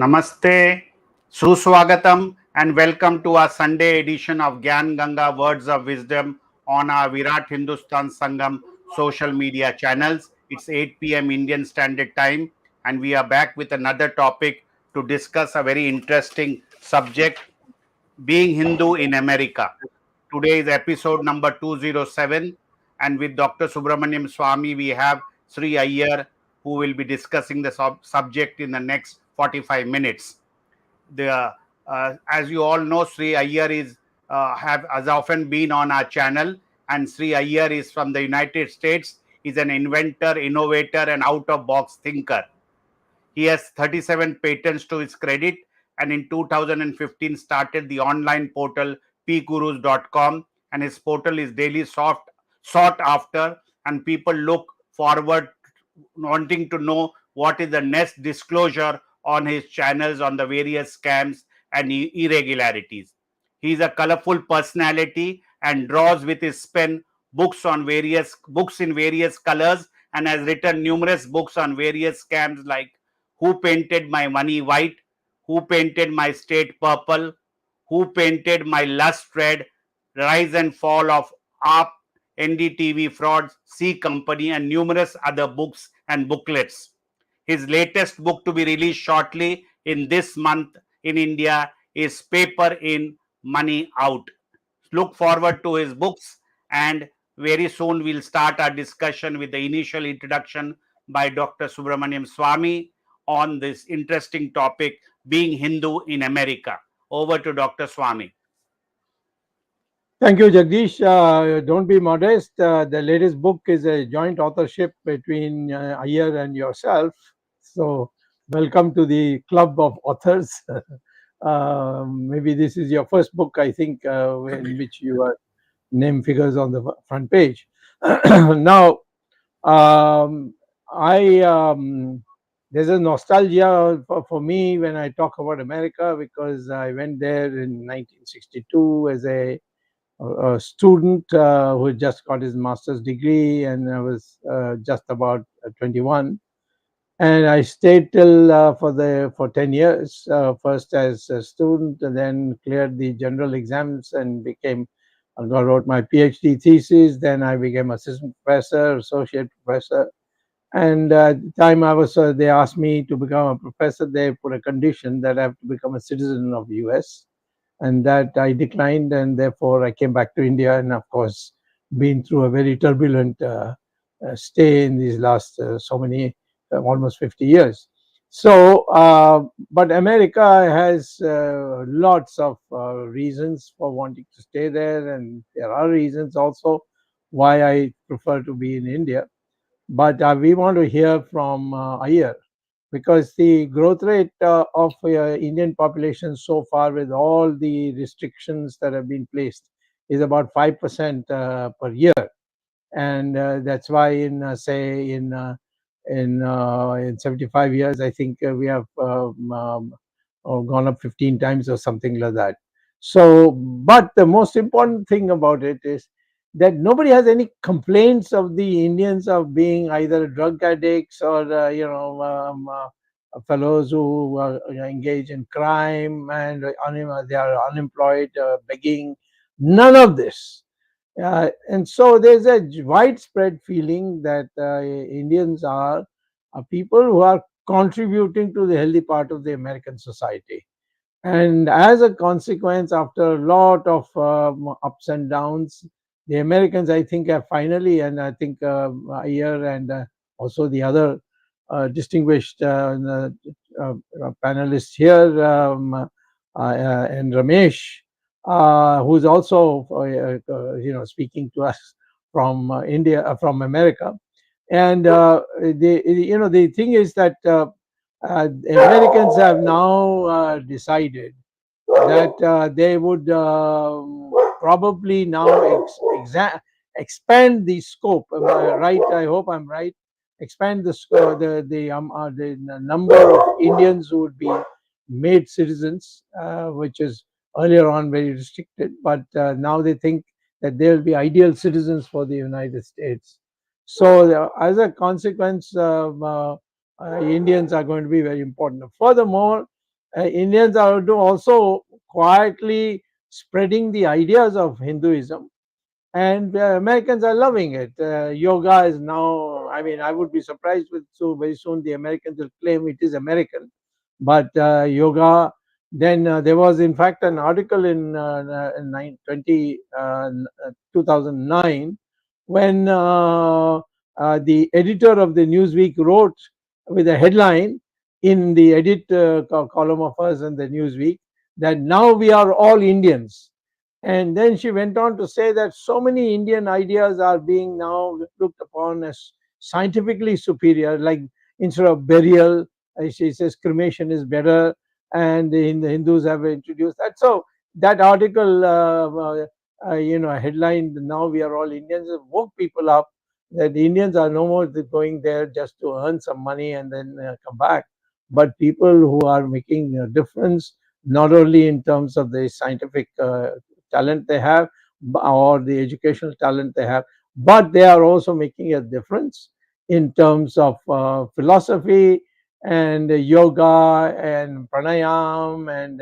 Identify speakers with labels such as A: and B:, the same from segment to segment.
A: Namaste, Suswagatam, and welcome to our Sunday edition of Gyan Ganga Words of Wisdom on our Virat Hindustan Sangam social media channels. It's 8 p.m. Indian Standard Time, and we are back with another topic to discuss a very interesting subject, being Hindu in America. Today is episode number 207, and with Dr. Subramanian Swamy, we have Sree Iyer, who will be discussing the subject in the next 45 minutes. As you all know, Sree Iyer has often been on our channel, and Sree Iyer is from the United States. He's an inventor, innovator, and out-of-box thinker. He has 37 patents to his credit, and in 2015 started the online portal pgurus.com, and his portal is daily sought after, and people look forward wanting to know what is the next disclosure on his channels on the various scams and irregularities. He is a colorful personality and draws with his pen books in various colors, and has written numerous books on various scams like Who Painted My Money White, Who Painted My State Purple, Who Painted My Lust Red, Rise and Fall of ARP, NDTV Frauds, C Company, and numerous other books and booklets. His latest book to be released shortly in this month in India is Paper In, Money Out. Look forward to his books, and very soon we'll start our discussion with the initial introduction by Dr. Subramanian Swamy on this interesting topic, being Hindu in America. Over to Dr. Swamy.
B: Thank you, Jagdish. Don't be modest. The latest book is a joint authorship between Iyer and yourself. So, welcome to the club of authors. Maybe this is your first book, I think, in which you are name figures on the front page. Now, I there's a nostalgia for me when I talk about America, because I went there in 1962 as a student who had just got his master's degree, and I was just about 21, and I stayed till for 10 years, first as a student, and then cleared the general exams and wrote my PhD thesis. Then I became assistant professor, associate professor, and at the time I was they asked me to become a professor. They put a condition that I have to become a citizen of the US, and that I declined, and therefore I came back to India, and of course been through a very turbulent stay in these last so many almost 50 years. So, but America has lots of reasons for wanting to stay there, and there are reasons also why I prefer to be in India. But we want to hear from Iyer, because the growth rate of Indian population so far, with all the restrictions that have been placed, is about 5% per year, and that's why in 75 years, I think we have gone up 15 times or something like that. So, but the most important thing about it is that nobody has any complaints of the Indians of being either drug addicts or fellows who engage in crime, and they are unemployed, begging. None of this. And so there's a widespread feeling that Indians are people who are contributing to the healthy part of the American society. And as a consequence, after a lot of ups and downs, the Americans, I think, have finally, and I think Iyer and also the other distinguished panelists here, and Ramesh, who's also speaking to us from India, from America. And the thing is that Americans have now decided that they would probably now expand the scope. Am I right? I hope I'm right. Expand the number of Indians who would be made citizens, which is earlier on very restricted, but now they think that they will be ideal citizens for the United States. So, as a consequence, Indians are going to be very important. Furthermore, Indians are also quietly spreading the ideas of Hinduism, and Americans are loving it. Yoga is now, I mean, I would be surprised with so very soon the Americans will claim it is American, but yoga. Then there was, in fact, an article in 2009 when the editor of the Newsweek wrote with a headline in the edit column of us in the Newsweek that now we are all Indians. And then she went on to say that so many Indian ideas are being now looked upon as scientifically superior, like instead of burial, she says cremation is better, and the Hindus have introduced that. So that article, headline, now we are all Indians, woke people up that the Indians are no more going there just to earn some money and then come back, but people who are making a difference not only in terms of the scientific talent they have or the educational talent they have, but they are also making a difference in terms of philosophy and yoga and pranayam and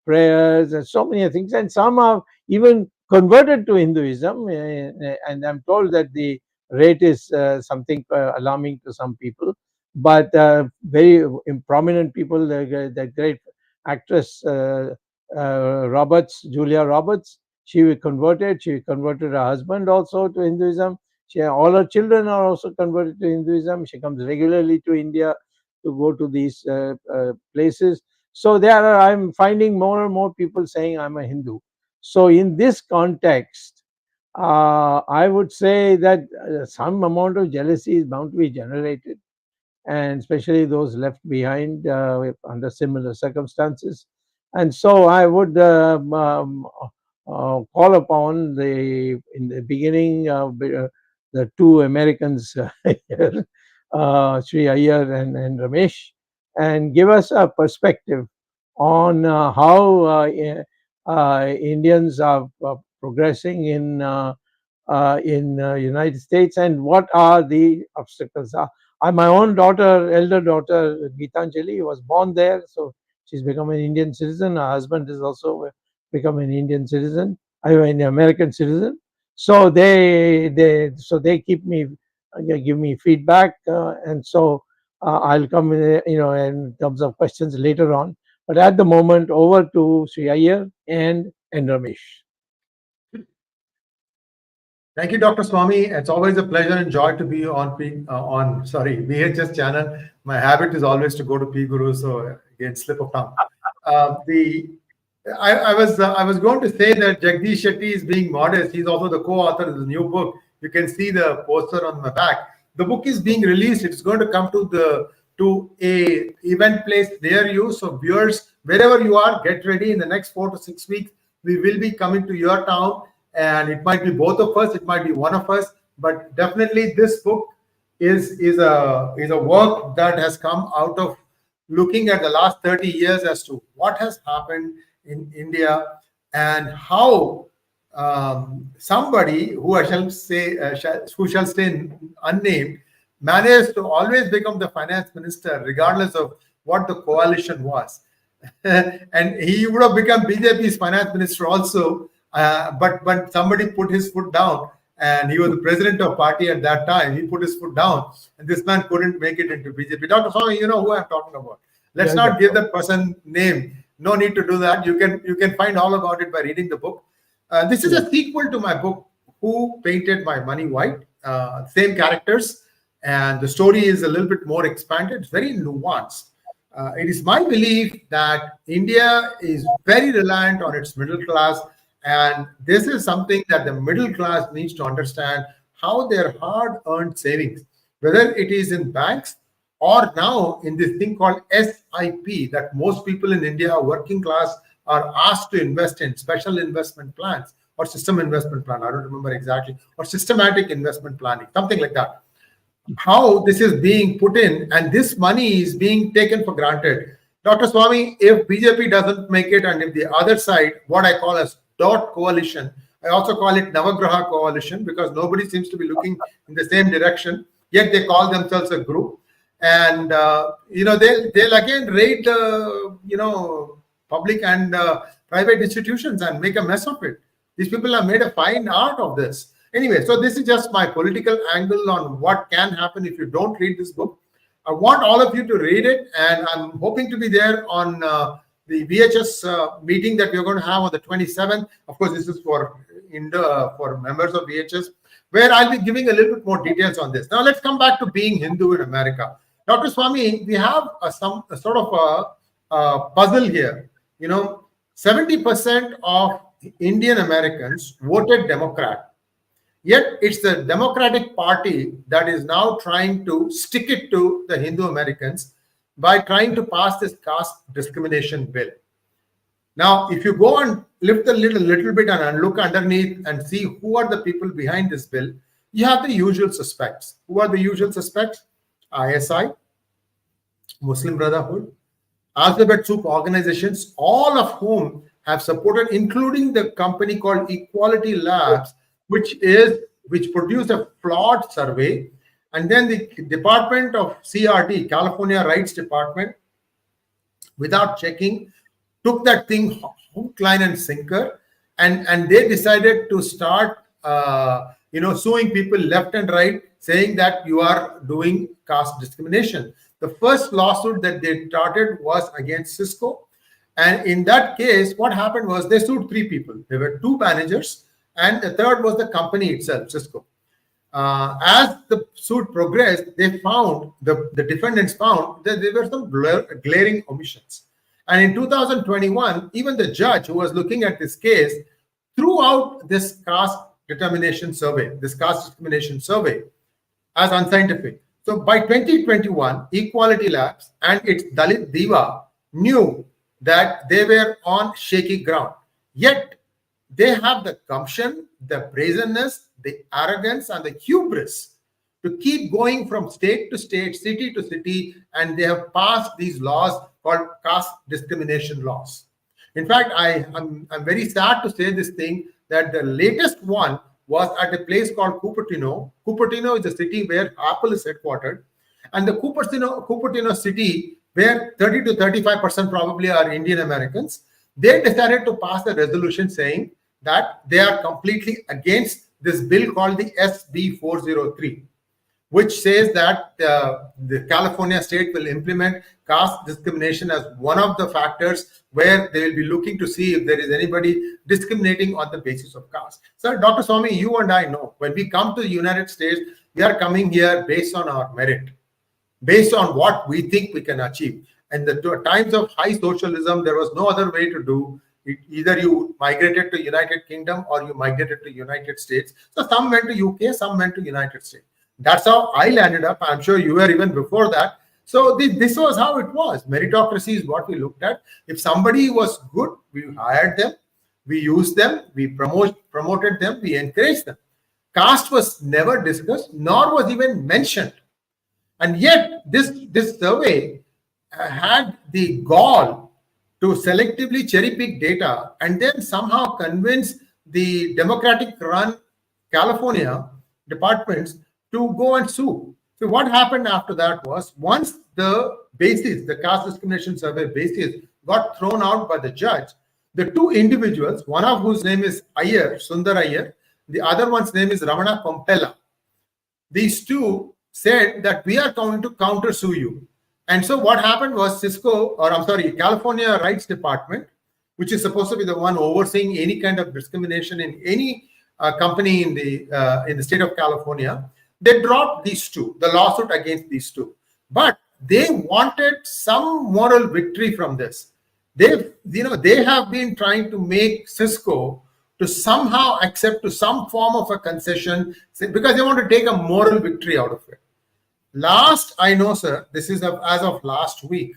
B: prayers and so many things. And some have even converted to Hinduism. And I'm told that the rate is something alarming to some people. But very prominent people, the great actress Julia Roberts, she converted. She converted her husband also to Hinduism. All her children are also converted to Hinduism. She comes regularly to India to go to these places. So I'm finding more and more people saying I'm a Hindu. So in this context, I would say that some amount of jealousy is bound to be generated, and especially those left behind under similar circumstances. And so I would call upon in the beginning the two Americans here, Sree Iyer and Ramesh, and give us a perspective on how Indians are progressing in United States, and what are the obstacles. My own daughter, elder daughter Geetanjali, was born there, so she's become an Indian citizen. Her husband is also become an Indian citizen, I mean, an American citizen. So they keep me, give me feedback, and so I'll come in terms of questions later on. But at the moment, over to Sree Iyer and Ramesh.
C: Thank you, Dr. Swamy. It's always a pleasure and joy to be on VHS channel. My habit is always to go to P Guru, so again, slip of tongue. The I was going to say that Jagdish Shetty is being modest. He's also the co-author of the new book. You can see the poster on my back. The book is being released. It's going to come to a event place near you. So viewers, wherever you are, get ready. In the next 4 to 6 weeks, we will be coming to your town, and it might be both of us. It might be one of us, but definitely this book is a work that has come out of looking at the last 30 years as to what has happened in India and how somebody who who shall stay unnamed managed to always become the finance minister regardless of what the coalition was. And he would have become BJP's finance minister also, but somebody put his foot down, and he was the president of party at that time. He put his foot down, and this man couldn't make it into BJP. Dr. Swamy, you know who I'm talking about. Let's not give that person name. No need to do that. You can find all about it by reading the book. This is a sequel to my book, Who Painted My Money White? Same characters, and the story is a little bit more expanded. It's very nuanced. It is my belief that India is very reliant on its middle class, and this is something that the middle class needs to understand, how their hard-earned savings, whether it is in banks or now in this thing called SIP, that most people in India, working class, are asked to invest in, special investment plans or system investment plan. I don't remember exactly, or systematic investment planning, something like that. How this is being put in, and this money is being taken for granted. Dr. Swamy, if BJP doesn't make it, and if the other side, what I call as dot coalition, I also call it Navagraha coalition, because nobody seems to be looking in the same direction, yet they call themselves a group. and they'll again raid public and private institutions and make a mess of it. These people have made a fine art of this. Anyway, so this is just my political angle on what can happen if you don't read this book. I want all of you to read it, and I'm hoping to be there on the VHS meeting that we're going to have on the 27th. Of course, this is for members of VHS, where I'll be giving a little bit more details on this. Now, let's come back to being Hindu in America. Dr. Swamy, we have a sort of a puzzle here. 70% of Indian Americans voted Democrat. Yet it's the Democratic Party that is now trying to stick it to the Hindu Americans by trying to pass this caste discrimination bill. Now, if you go and lift a little bit and look underneath and see who are the people behind this bill, you have the usual suspects. Who are the usual suspects? ISI, Muslim Brotherhood, Alphabet Soup organizations, all of whom have supported, including the company called Equality Labs, which produced a flawed survey, and then the Department of CRT, California Rights Department, without checking, took that thing hook, line, and sinker, and they decided to start suing people left and right, saying that you are doing caste discrimination. The first lawsuit that they started was against Cisco, and in that case, what happened was they sued 3 people. There were 2 managers, and the third was the company itself, Cisco. As the suit progressed, they found, the defendants found that there were some glaring omissions. And in 2021, even the judge who was looking at this case threw out this caste discrimination survey as unscientific. So by 2021, Equality Labs and its Dalit Diva knew that they were on shaky ground. Yet, they have the gumption, the brazenness, the arrogance, and the hubris to keep going from state to state, city to city, and they have passed these laws called caste discrimination laws. In fact, I'm very sad to say this thing, that the latest one was at a place called Cupertino. Cupertino is the city where Apple is headquartered, and the Cupertino city, where 30 to 35% probably are Indian Americans, they decided to pass a resolution saying that they are completely against this bill called the SB 403, which says that the California state will implement caste discrimination as one of the factors where they will be looking to see if there is anybody discriminating on the basis of caste. So, Dr. Swamy, you and I know when we come to the United States, we are coming here based on our merit, based on what we think we can achieve. And the times of high socialism, there was no other way to do it. Either you migrated to United Kingdom or you migrated to United States. So some went to UK, some went to United States. That's how I landed up. I'm sure you were even before that. So this was how it was. Meritocracy is what we looked at. If somebody was good, we hired them, we used them, we promoted them, we encouraged them. Caste was never discussed, nor was even mentioned. And yet this survey had the gall to selectively cherry pick data and then somehow convince the Democratic-run California departments to go and sue. So what happened after that was, once the caste discrimination survey basis got thrown out by the judge, the 2 individuals, one of whose name is Iyer, Sundar Iyer, the other one's name is Ramana Kompella. These 2 said that we are going to counter sue you. And so what happened was California Rights Department, which is supposed to be the one overseeing any kind of discrimination in any company in the state of California, they dropped these 2, the lawsuit against these 2. But they wanted some moral victory from this. They have been trying to make Cisco to somehow accept to some form of a concession because they want to take a moral victory out of it. Last I know, sir, this is as of last week,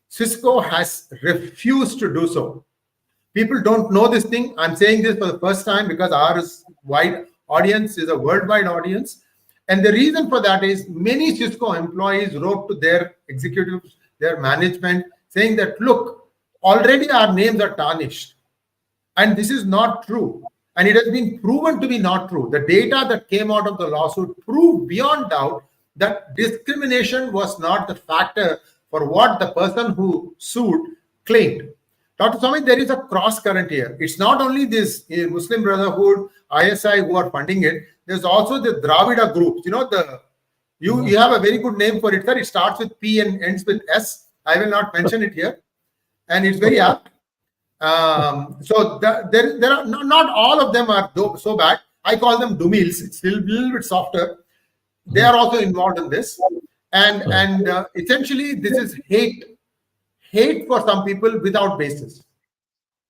C: Cisco has refused to do so. People don't know this thing. I'm saying this for the first time because our wide audience is a worldwide audience. And the reason for that is many Cisco employees wrote to their executives, their management, saying that, look, already our names are tarnished. And this is not true. And it has been proven to be not true. The data that came out of the lawsuit proved beyond doubt that discrimination was not the factor for what the person who sued claimed. Dr. Swamy, there is a cross current here. It's not only this Muslim Brotherhood, ISI who are funding it. There's also the Dravida groups. You know, you have a very good name for it, sir. It starts with P and ends with S. I will not mention it here, and it's very apt. So there are not all of them are so bad. I call them Dumils. It's still a little bit softer. They are also involved in this, and essentially this is hate for some people without basis.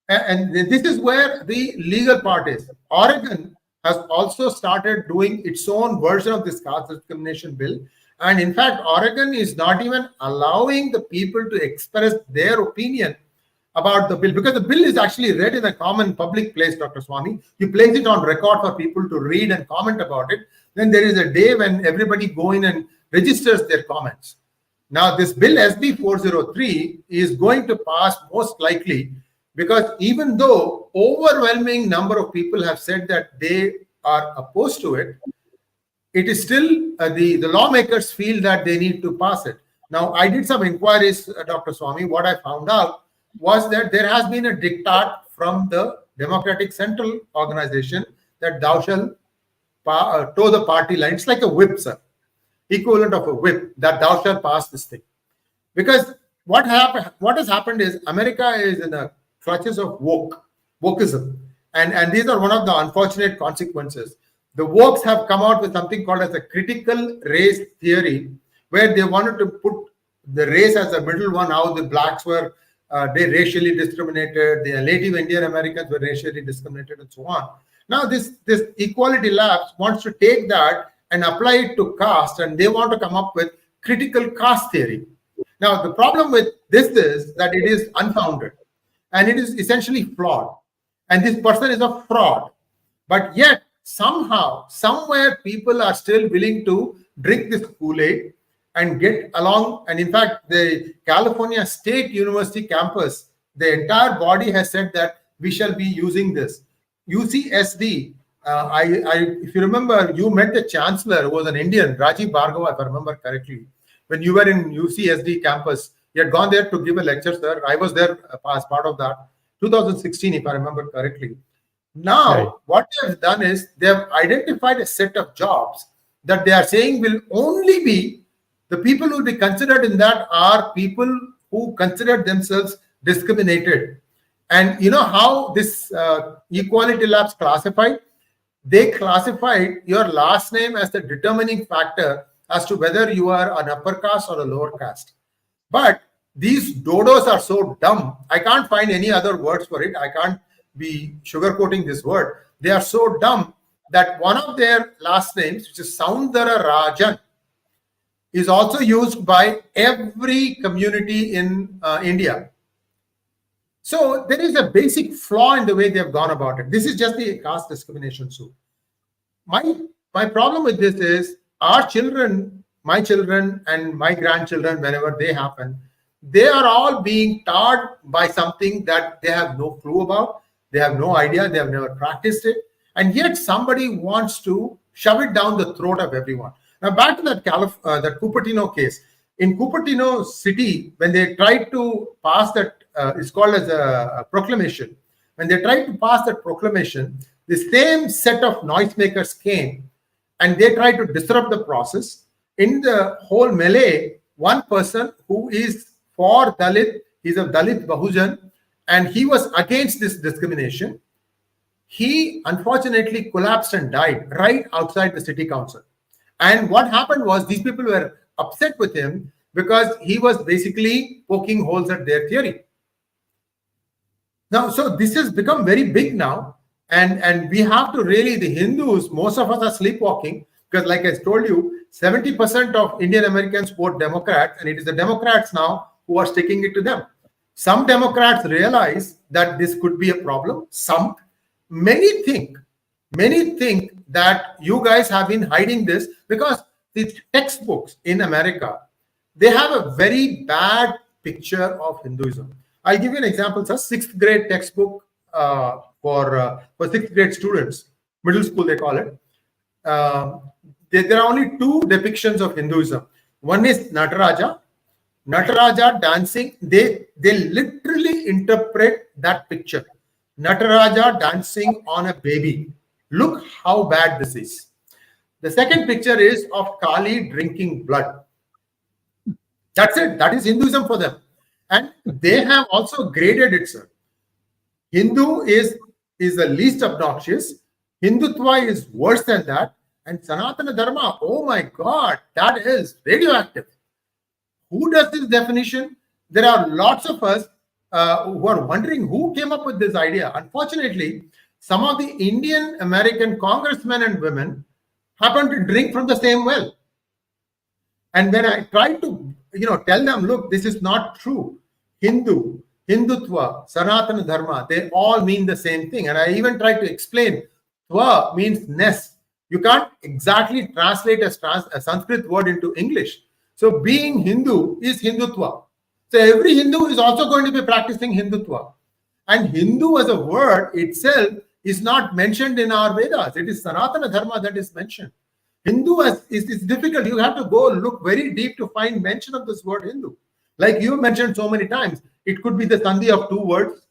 C: And this is where the legal part is. Oregon has also started doing its own version of this caste discrimination bill. And in fact, Oregon is not even allowing the people to express their opinion about the bill, because the bill is actually read in a common public place, Dr. Swamy. You place it on record for people to read and comment about it. Then there is a day when everybody go in and registers their comments. Now, this bill SB 403 is going to pass most likely, because even though overwhelming number of people have said that they are opposed to it, it is still the lawmakers feel that they need to pass it. Now, I did some inquiries, Dr. Swamy. What I found out was that there has been a diktat from the Democratic Central Organization that thou shalt toe the party line. It's like a whip, sir. Equivalent of a whip, that thou shalt pass this thing. Because what has happened is America is in the clutches of wokeism. And these are one of the unfortunate consequences. The wokes have come out with something called as a critical race theory, where they wanted to put the race as a middle one, how the blacks were they racially discriminated, the Native Indian Americans were racially discriminated, and so on. Now, this Equality Labs wants to take that and apply it to caste, and they want to come up with critical caste theory. Now, the problem with this is that it is unfounded, and it is essentially flawed, and this person is a fraud. But yet, somehow, somewhere, people are still willing to drink this Kool-Aid and get along. And in fact, the California State University campus, the entire body has said that we shall be using this. UCSD, if you remember, you met the chancellor who was an Indian, Rajiv Bhargava, if I remember correctly. When you were in UCSD campus, you had gone there to give a lecture, sir. I was there as part of that, 2016, if I remember correctly. Now, right, what they have done is they have identified a set of jobs that they are saying will only be the people who will be considered in that are people who consider themselves discriminated. And you know how this Equality Labs classified? They classified your last name as the determining factor as to whether you are an upper caste or a lower caste. But these dodos are so dumb. I can't find any other words for it. I can't be sugarcoating this word. They are so dumb that one of their last names, which is Soundara Rajan, is also used by every community in India. So there is a basic flaw in the way they have gone about it. This is just the caste discrimination suit. My problem with this is our children, my children and my grandchildren, whenever they happen, they are all being tarred by something that they have no clue about. They have no idea. They have never practiced it. And yet somebody wants to shove it down the throat of everyone. Now back to that Cupertino case. In Cupertino city, when they tried to pass that, it's called as a proclamation. When they tried to pass that proclamation, the same set of noisemakers came and they tried to disrupt the process. In the whole melee, one person who is for Dalit, he's a Dalit Bahujan, and he was against this discrimination. He unfortunately collapsed and died right outside the city council. And what happened was these people were upset with him because he was basically poking holes at their theory. Now, so this has become very big now. And we have to really, the Hindus, most of us are sleepwalking because like I told you, 70% of Indian Americans vote Democrats, and it is the Democrats now who are sticking it to them. Some Democrats realize that this could be a problem. Many think that you guys have been hiding this because the textbooks in America, they have a very bad picture of Hinduism. I'll give you an example. It's a 6th grade textbook for 6th grade students, middle school they call it. there are only two depictions of Hinduism. One is Nataraja. Nataraja dancing, they literally interpret that picture. Nataraja dancing on a baby. Look how bad this is. The second picture is of Kali drinking blood. That's it. That is Hinduism for them. And they have also graded it, sir. Hindu is the least obnoxious. Hindutva is worse than that. And Sanatana Dharma, oh my God, that is radioactive. Who does this definition? There are lots of us who are wondering who came up with this idea. Unfortunately, some of the Indian American congressmen and women happen to drink from the same well. And when I try to tell them, look, this is not true. Hindu, Hindutva, Sanatana Dharma, they all mean the same thing. And I even try to explain, Tva means nest. You can't exactly translate a Sanskrit word into English. So being Hindu is Hindutva. So every Hindu is also going to be practicing Hindutva. And Hindu as a word itself is not mentioned in our Vedas. It is Sanatana Dharma that is mentioned. Hindu is difficult. You have to go look very deep to find mention of this word Hindu. Like you mentioned so many times, it could be the sandhi of two words.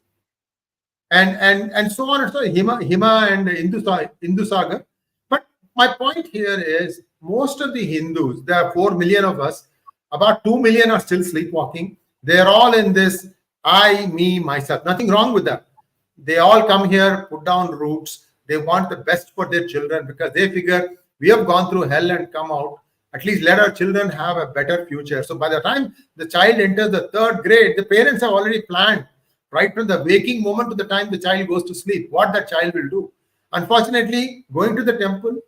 C: And so on and so on. Hima and Hindu Sagar. But my point here is most of the Hindus, there are 4 million of us, about 2 million are still sleepwalking. They're all in this I, me, myself. Nothing wrong with that. They all come here, put down roots. They want the best for their children because they figure we have gone through hell and come out. At least let our children have a better future. So by the time the child enters the 3rd grade, the parents have already planned right from the waking moment to the time the child goes to sleep, what that child will do. Unfortunately, going to the temple,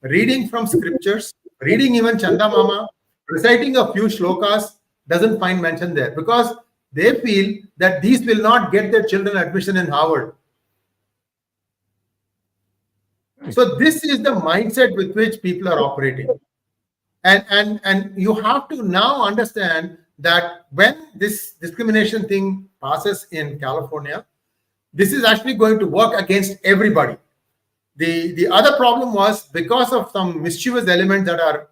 C: reading from scriptures, reading even Chanda Mama, reciting a few shlokas doesn't find mention there because they feel that these will not get their children admission in Harvard. So this is the mindset with which people are operating. And you have to now understand that when this discrimination thing passes in California, this is actually going to work against everybody. The other problem was because of some mischievous elements that are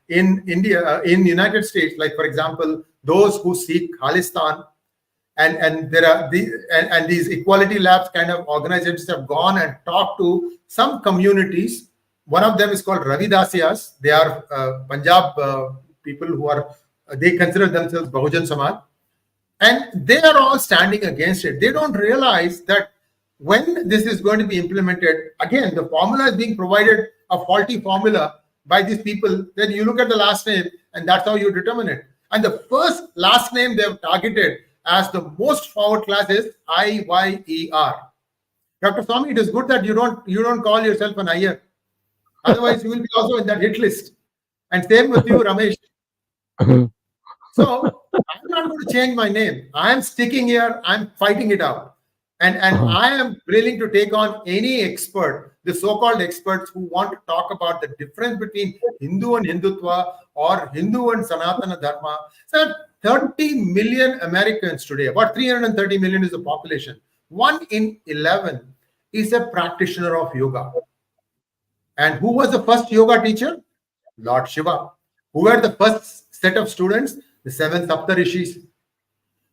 C: in India, in United States, like for example, those who seek Khalistan, and there are these equality labs kind of organizations have gone and talked to some communities. One of them is called Ravidasyas. They are Punjab people who are, they consider themselves Bahujan Samaj. And they are all standing against it. They don't realize that when this is going to be implemented, again, the formula is being provided, a faulty formula by these people. Then you look at the last name and that's how you determine it. And the first last name they have targeted as the most forward class is Iyer. Dr. Swamy, it is good that you don't call yourself an Iyer. Otherwise, you will be also in that hit list. And same with you, Ramesh. So I'm not going to change my name. I am sticking here. I'm fighting it out. And I am willing to take on any expert, the so-called experts who want to talk about the difference between Hindu and Hindutva or Hindu and Sanatana Dharma. So 30 million Americans today, about 330 million is the population. 1 in 11 is a practitioner of yoga. And who was the first yoga teacher? Lord Shiva. Who were the first set of students? The 7 Saptarishis.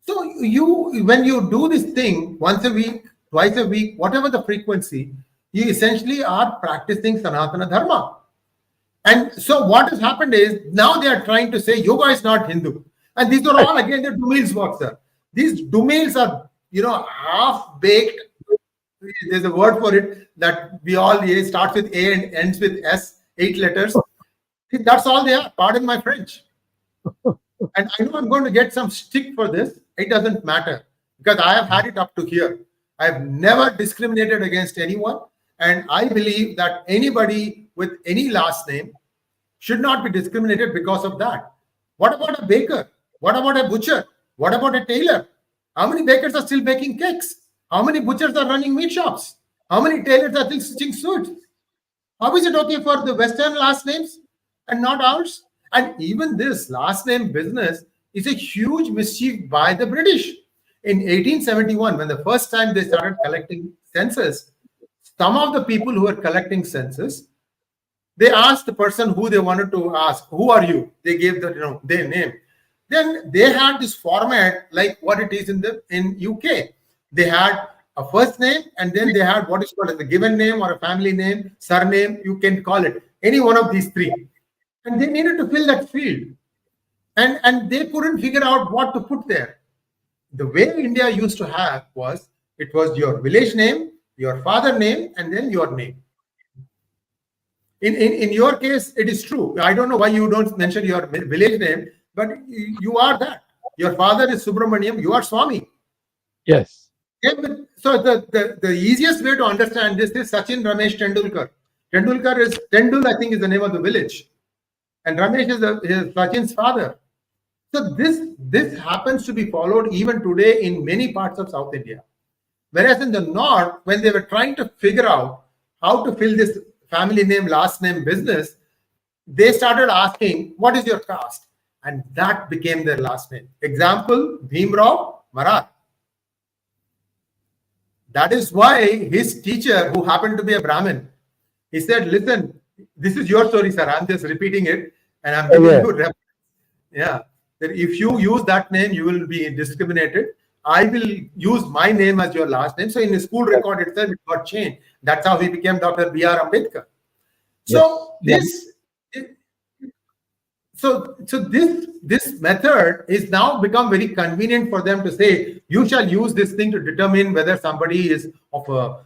C: So when you do this thing once a week, twice a week, whatever the frequency, you essentially are practicing Sanatana Dharma. And so what has happened is now they are trying to say yoga is not Hindu. And these are all again the Dumils work, sir. These Dumils are, half-baked. There's a word for it that we all starts with A and ends with S, 8 letters. That's all they are. Pardon my French. And I know I'm going to get some stick for this. It doesn't matter because I have had it up to here. I've never discriminated against anyone. And I believe that anybody with any last name should not be discriminated because of that. What about a baker? What about a butcher? What about a tailor? How many bakers are still baking cakes? How many butchers are running meat shops? How many tailors are still stitching suits? How is it okay for the Western last names and not ours? And even this last name business is a huge mischief by the British. In 1871, when the first time they started collecting census, some of the people who were collecting census They asked the person who they wanted to ask, who are you? They gave their name. Then they had this format like what it is in UK. They had a first name, and then they had what is called as a given name or a family name, surname, you can call it any one of these three. And they needed to fill that field. And they couldn't figure out what to put there. The way India used to have was, it was your village name, your father name, and then your name. In your case, it is true. I don't know why you don't mention your village name, but you are that. Your father is Subramanian, you are Swamy.
B: Yes.
C: So the easiest way to understand this is Sachin Ramesh Tendulkar. Tendul, I think, is the name of the village. And Ramesh is Sachin's father. So this happens to be followed even today in many parts of South India. Whereas in the North, when they were trying to figure out how to fill this family name, last name business, they started asking, what is your caste? And that became their last name. Example, Bhimrao Marar. That is why his teacher, who happened to be a Brahmin, he said, listen, this is your story, sir. I'm just repeating it. And I'm giving you reference. Yeah. That if you use that name, you will be discriminated. I will use my name as your last name. So in his school record itself, it got changed. That's how he became Dr. B.R. Ambedkar. So this method is now become very convenient for them to say, you shall use this thing to determine whether somebody is of a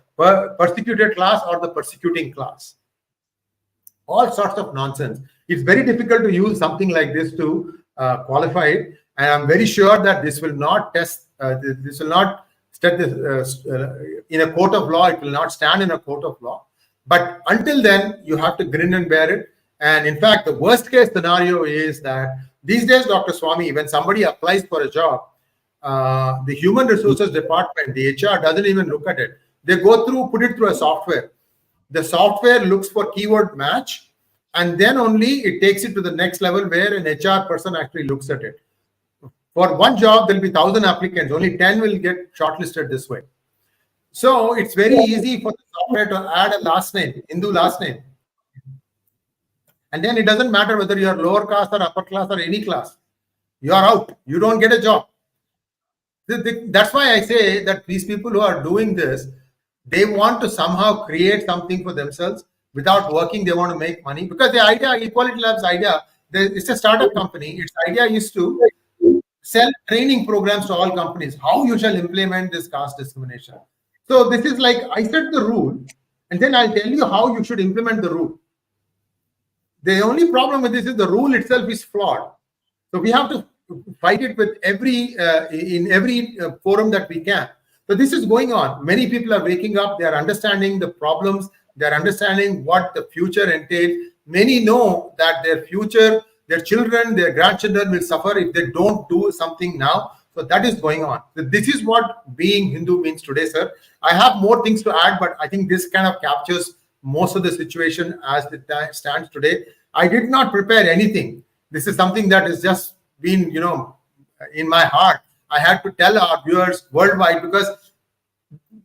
C: persecuted class or the persecuting class. All sorts of nonsense. It's very difficult to use something like this to qualify it, and I'm very sure that this will not test. This will not stand in a court of law. It will not stand in a court of law. But until then, you have to grin and bear it. And in fact, the worst case scenario is that these days, Dr. Swamy, when somebody applies for a job, the human resources department, the HR, doesn't even look at it. They put it through a software. The software looks for keyword match, and then only it takes it to the next level where an HR person actually looks at it. For one job, there'll be 1,000 applicants. Only 10 will get shortlisted this way. So it's very easy for the software to add a last name, Hindu last name. And then it doesn't matter whether you're lower class or upper class or any class. You are out. You don't get a job. That's why I say that these people who are doing this, they want to somehow create something for themselves. Without working, they want to make money. Because the idea, Equality Lab's idea, it's a startup company. Its idea is to sell training programs to all companies. How you shall implement this caste discrimination. So this is like, I set the rule, and then I'll tell you how you should implement the rule. The only problem with this is the rule itself is flawed. So we have to fight it with in every forum that we can. So this is going on. Many people are waking up. They are understanding the problems. They are understanding what the future entails. Many know that their future, their children, their grandchildren will suffer if they don't do something now. So that is going on. So this is what being Hindu means today, sir. I have more things to add, but I think this kind of captures most of the situation as it stands today. I did not prepare anything. This is something that has just been, in my heart. I had to tell our viewers worldwide, because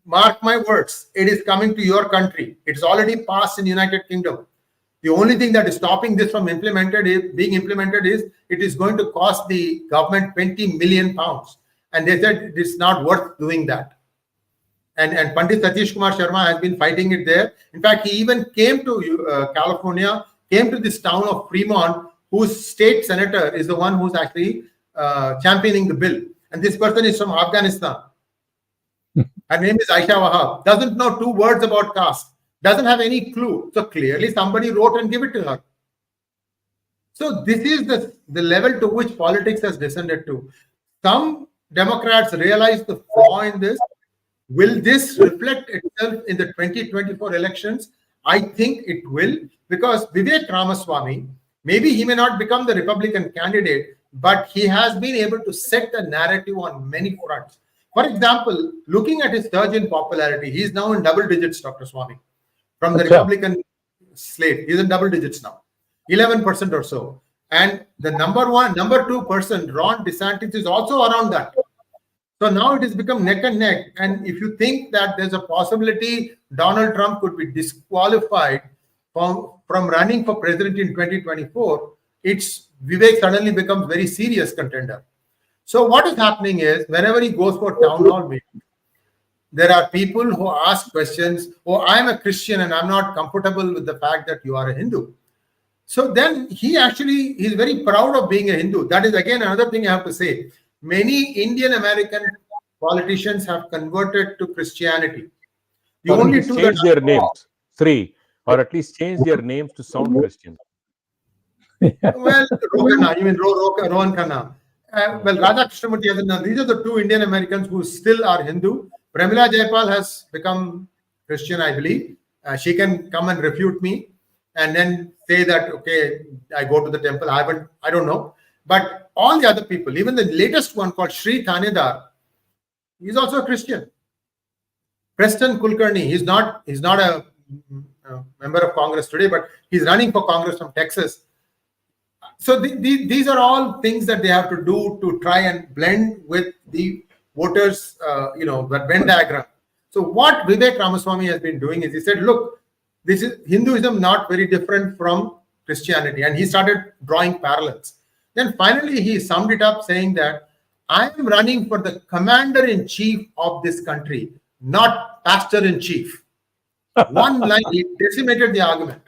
C: mark my words, it is coming to your country. It's already passed in the United Kingdom. The only thing that is stopping this from being implemented is it is going to cost the government 20 million pounds. And they said it's not worth doing that. And Pandit Satish Kumar Sharma has been fighting it there. In fact, he even came to California, came to this town of Fremont, whose state senator is the one who's actually championing the bill. And this person is from Afghanistan. Her name is Aisha Wahab. Doesn't know 2 words about caste. Doesn't have any clue. So clearly somebody wrote and gave it to her. So this is the level to which politics has descended to. Some Democrats realize the flaw in this. Will this reflect itself in the 2024 elections? I think it will, because Vivek Ramaswamy, maybe he may not become the Republican candidate, but he has been able to set the narrative on many fronts. For example, looking at his surge in popularity, he is now in double digits, Dr. Swamy. From the Republican slate, he's in double digits now, 11% or so. And the number 2 person, Ron DeSantis, is also around that. So now it has become neck and neck. And if you think that there's a possibility Donald Trump could be disqualified from running for president in 2024, it's Vivek suddenly becomes very serious contender. So what is happening is whenever he goes for town hall meeting, there are people who ask questions. Oh, I'm a Christian and I'm not comfortable with the fact that you are a Hindu. So then he's very proud of being a Hindu. That is again another thing I have to say. Many Indian American politicians have converted to Christianity. The
D: Or at
C: only
D: least
C: two
D: change
C: that
D: their names, Sree, or at least change their names to sound Christian.
C: well, Rohan, you mean Rohan Khanna. Well, Radha Krishnamurthy hasn't done. These are the two Indian Americans who still are Hindu. Pramila Jayapal has become Christian, I believe. She can come and refute me and then say that, okay, I go to the temple. I don't know. But all the other people, even the latest one called Sri Thanedar, he's also a Christian. Preston Kulkarni, he's not a member of Congress today, but he's running for Congress from Texas. So these are all things that they have to do to try and blend with the voters, that Venn diagram. So what Vivek Ramaswamy has been doing is he said, look, this is Hinduism not very different from Christianity. And he started drawing parallels. Then finally, he summed it up saying that I am running for the commander-in-chief of this country, not pastor-in-chief. One line, he decimated the argument.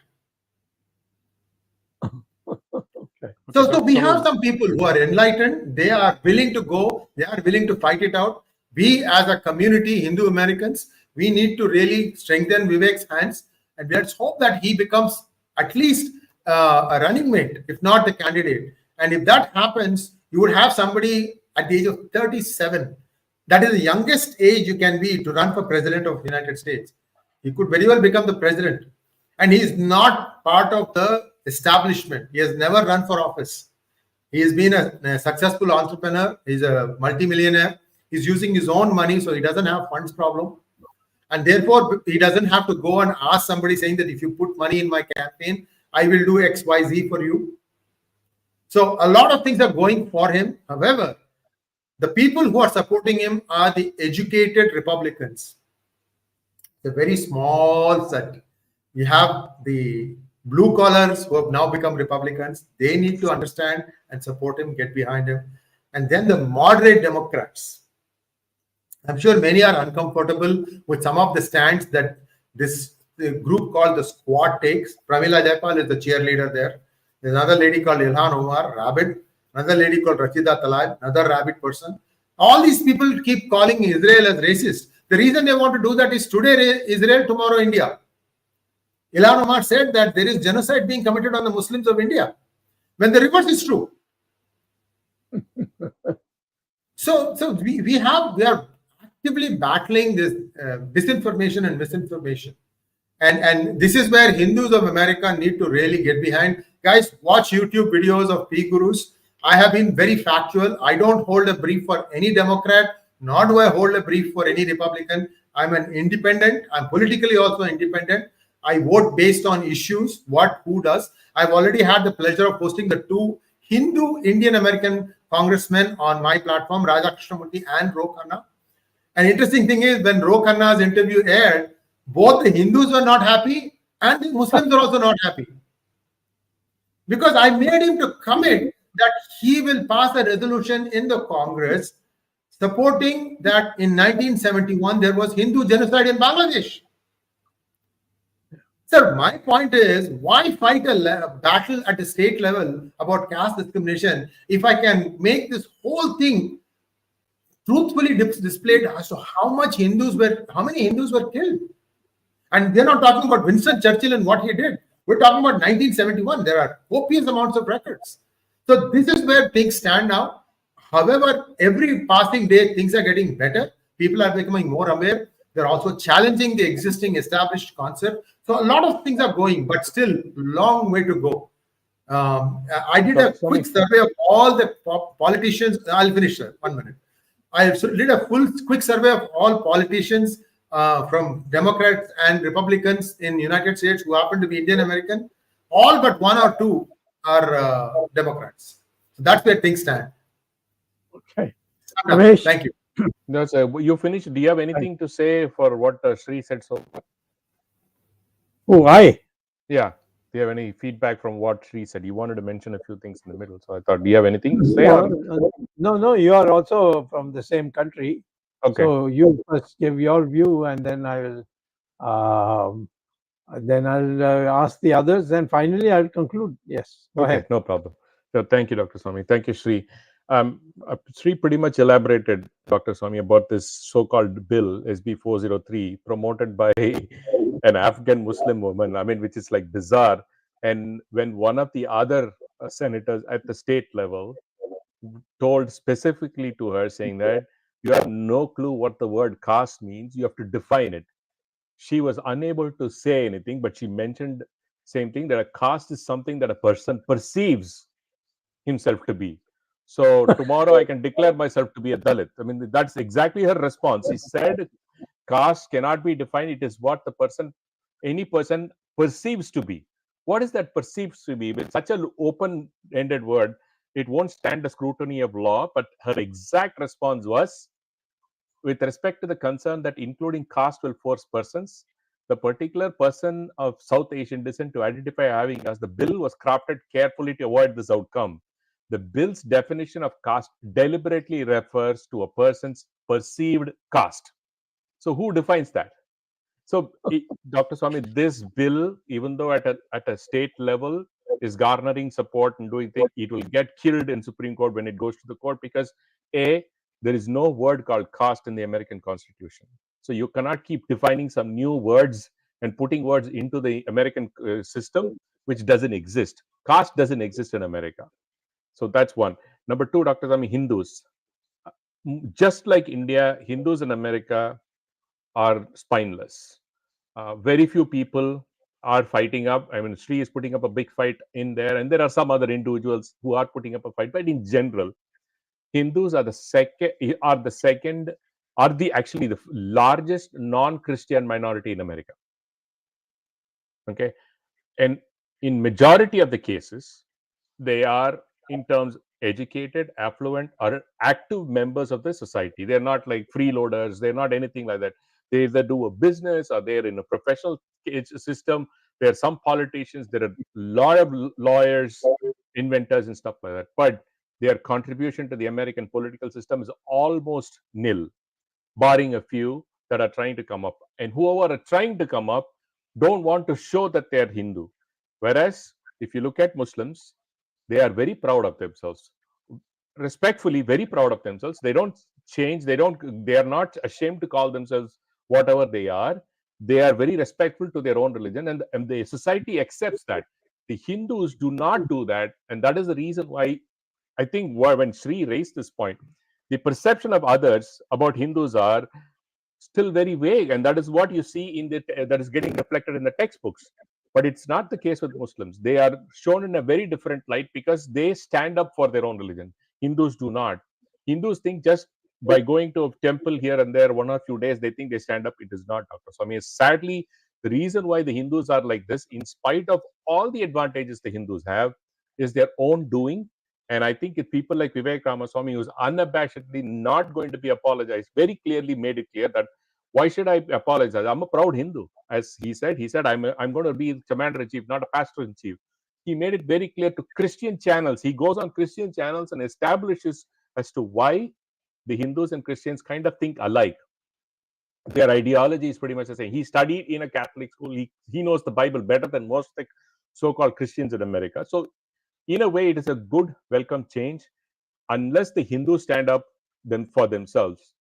C: So we have some people who are enlightened. They are willing to go. They are willing to fight it out. We as a community, Hindu Americans, we need to really strengthen Vivek's hands. And let's hope that he becomes at least a running mate, if not the candidate. And if that happens, you would have somebody at the age of 37. That is the youngest age you can be to run for president of the United States. He could very well become the president. And he is not part of the establishment. He has never run for office. He has been a successful entrepreneur. He's a multimillionaire. He's using his own money, so he doesn't have funds problem. And therefore, he doesn't have to go and ask somebody saying that if you put money in my campaign, I will do X, Y, Z for you. So a lot of things are going for him. However, the people who are supporting him are the educated Republicans. It's a very small set. We have the blue collars who have now become Republicans. They need to understand and support him, get behind him. And then the moderate Democrats. I'm sure many are uncomfortable with some of the stands that this group called the Squad takes. Pramila Jayapal is the cheerleader there. There's another lady called Ilhan Omar, Rabbit. Another lady called Rachida Talal, another Rabbit person. All these people keep calling Israel as racist. The reason they want to do that is today Israel, tomorrow India. Ilhan Omar said that there is genocide being committed on the Muslims of India, when the reverse is true. So we are actively battling this disinformation and misinformation. And this is where Hindus of America need to really get behind. Guys, watch YouTube videos of P Gurus. I have been very factual. I don't hold a brief for any Democrat, nor do I hold a brief for any Republican. I'm an independent. I'm politically also independent. I vote based on issues, who does. I've already had the pleasure of hosting the two Hindu Indian American congressmen on my platform, Radha Krishnamurthy and Ro Khanna. An interesting thing is when Ro Khanna's interview aired, both the Hindus were not happy and the Muslims are also not happy. Because I made him to commit that he will pass a resolution in the Congress supporting that in 1971 there was Hindu genocide in Bangladesh. Sir, my point is, why fight a battle at the state level about caste discrimination if I can make this whole thing truthfully displayed as to how many Hindus were killed? And we're not talking about Winston Churchill and what he did. We're talking about 1971. There are copious amounts of records. So this is where things stand now. However, every passing day, things are getting better. People are becoming more aware. They're also challenging the existing established concept. So a lot of things are going, but still long way to go. I did a quick survey of all the politicians. I'll finish, sir. 1 minute. I did a quick survey of all politicians from Democrats and Republicans in the United States who happen to be Indian American. All but one or two are Democrats. So that's where things stand.
B: Okay.
C: Thank you.
D: No, sir. You finished. Do you have anything to say for what Sree said so far?
B: Oh, I
D: Yeah. Do you have any feedback from what Sree said? You wanted to mention a few things in the middle, so I thought, do you have anything to say?
B: No,
D: Or
B: no, you are also from the same country.
D: okay,
B: So you first give your view, and then I will, um, then I'll ask the others, and finally I'll conclude. Yes, go
D: okay,
B: ahead.
D: no problem. So thank you, Dr. Swamy. Thank you, Sree. Sree pretty much elaborated, Dr. Swamy, about this so-called bill SB 403 promoted by an Afghan Muslim woman. I mean, which is like bizarre. And when one of the other senators at the state level told specifically to her, saying that you have no clue what the word caste means, you have to define it. She was unable to say anything, but she mentioned same thing, that a caste is something that a person perceives himself to be. So tomorrow I can declare myself to be a Dalit. I mean, that's exactly her response. She said caste cannot be defined. It is what the person, any person perceives to be. What is that perceives to be? With such an open-ended word, it won't stand the scrutiny of law. But her exact response was, with respect to the concern that including caste will force persons, the particular person of South Asian descent to identify having us, the bill was crafted carefully to avoid this outcome. The bill's definition of caste deliberately refers to a person's perceived caste. So, who defines that? So, Dr. Swamy, this bill, even though at a state level, is garnering support and doing things, it will get killed in Supreme Court when it goes to the court because A, there is no word called caste in the American Constitution. So you cannot keep defining some new words and putting words into the American system which doesn't exist. Caste doesn't exist in America. So that's one. Number two, Dr. Swamy, Hindus. Just like India, Hindus in America are spineless. Very few people are fighting up. I mean, Sree is putting up a big fight in there, and there are some other individuals who are putting up a fight. But in general, Hindus are the second, are the actually the largest non-Christian minority in America. Okay, and in majority of the cases, they are in terms educated, affluent, or active members of the society. They're not like freeloaders. They're not anything like that. They either do a business or they're in a professional system. There are some politicians. There are a lot of lawyers, inventors, and stuff like that. But their contribution to the American political system is almost nil, barring a few that are trying to come up. And whoever are trying to come up don't want to show that they are Hindu. Whereas if you look at Muslims, they are very proud of themselves, respectfully very proud of themselves. They don't change, they are not ashamed to call themselves whatever they are. They are very respectful to their own religion, and the society accepts that. The Hindus do not do that, and that is the reason why I think when Sree raised this point, the perception of others about Hindus are still very vague, and that is what you see in the that is getting reflected in the textbooks. But it's not the case with Muslims. They are shown in a very different light because they stand up for their own religion. Hindus do not. Hindus think just by going to a temple here and there one or few days, they think they stand up. It is not, Dr. Swamy. Sadly, the reason why the Hindus are like this, in spite of all the advantages the Hindus have, is their own doing. And I think if people like Vivek Ramaswamy, who's unabashedly not going to be apologized, very clearly made it clear that why should I apologize? I'm a proud Hindu. As he said, I'm going to be commander in chief, not a pastor in chief. He made it very clear to Christian channels. He goes on Christian channels and establishes as to why the Hindus and Christians kind of think alike. Their ideology is pretty much the same. He studied in a Catholic school. He knows the Bible better than most of the so-called Christians in America. So in a way, it is a good welcome change, unless the Hindus stand up then for themselves.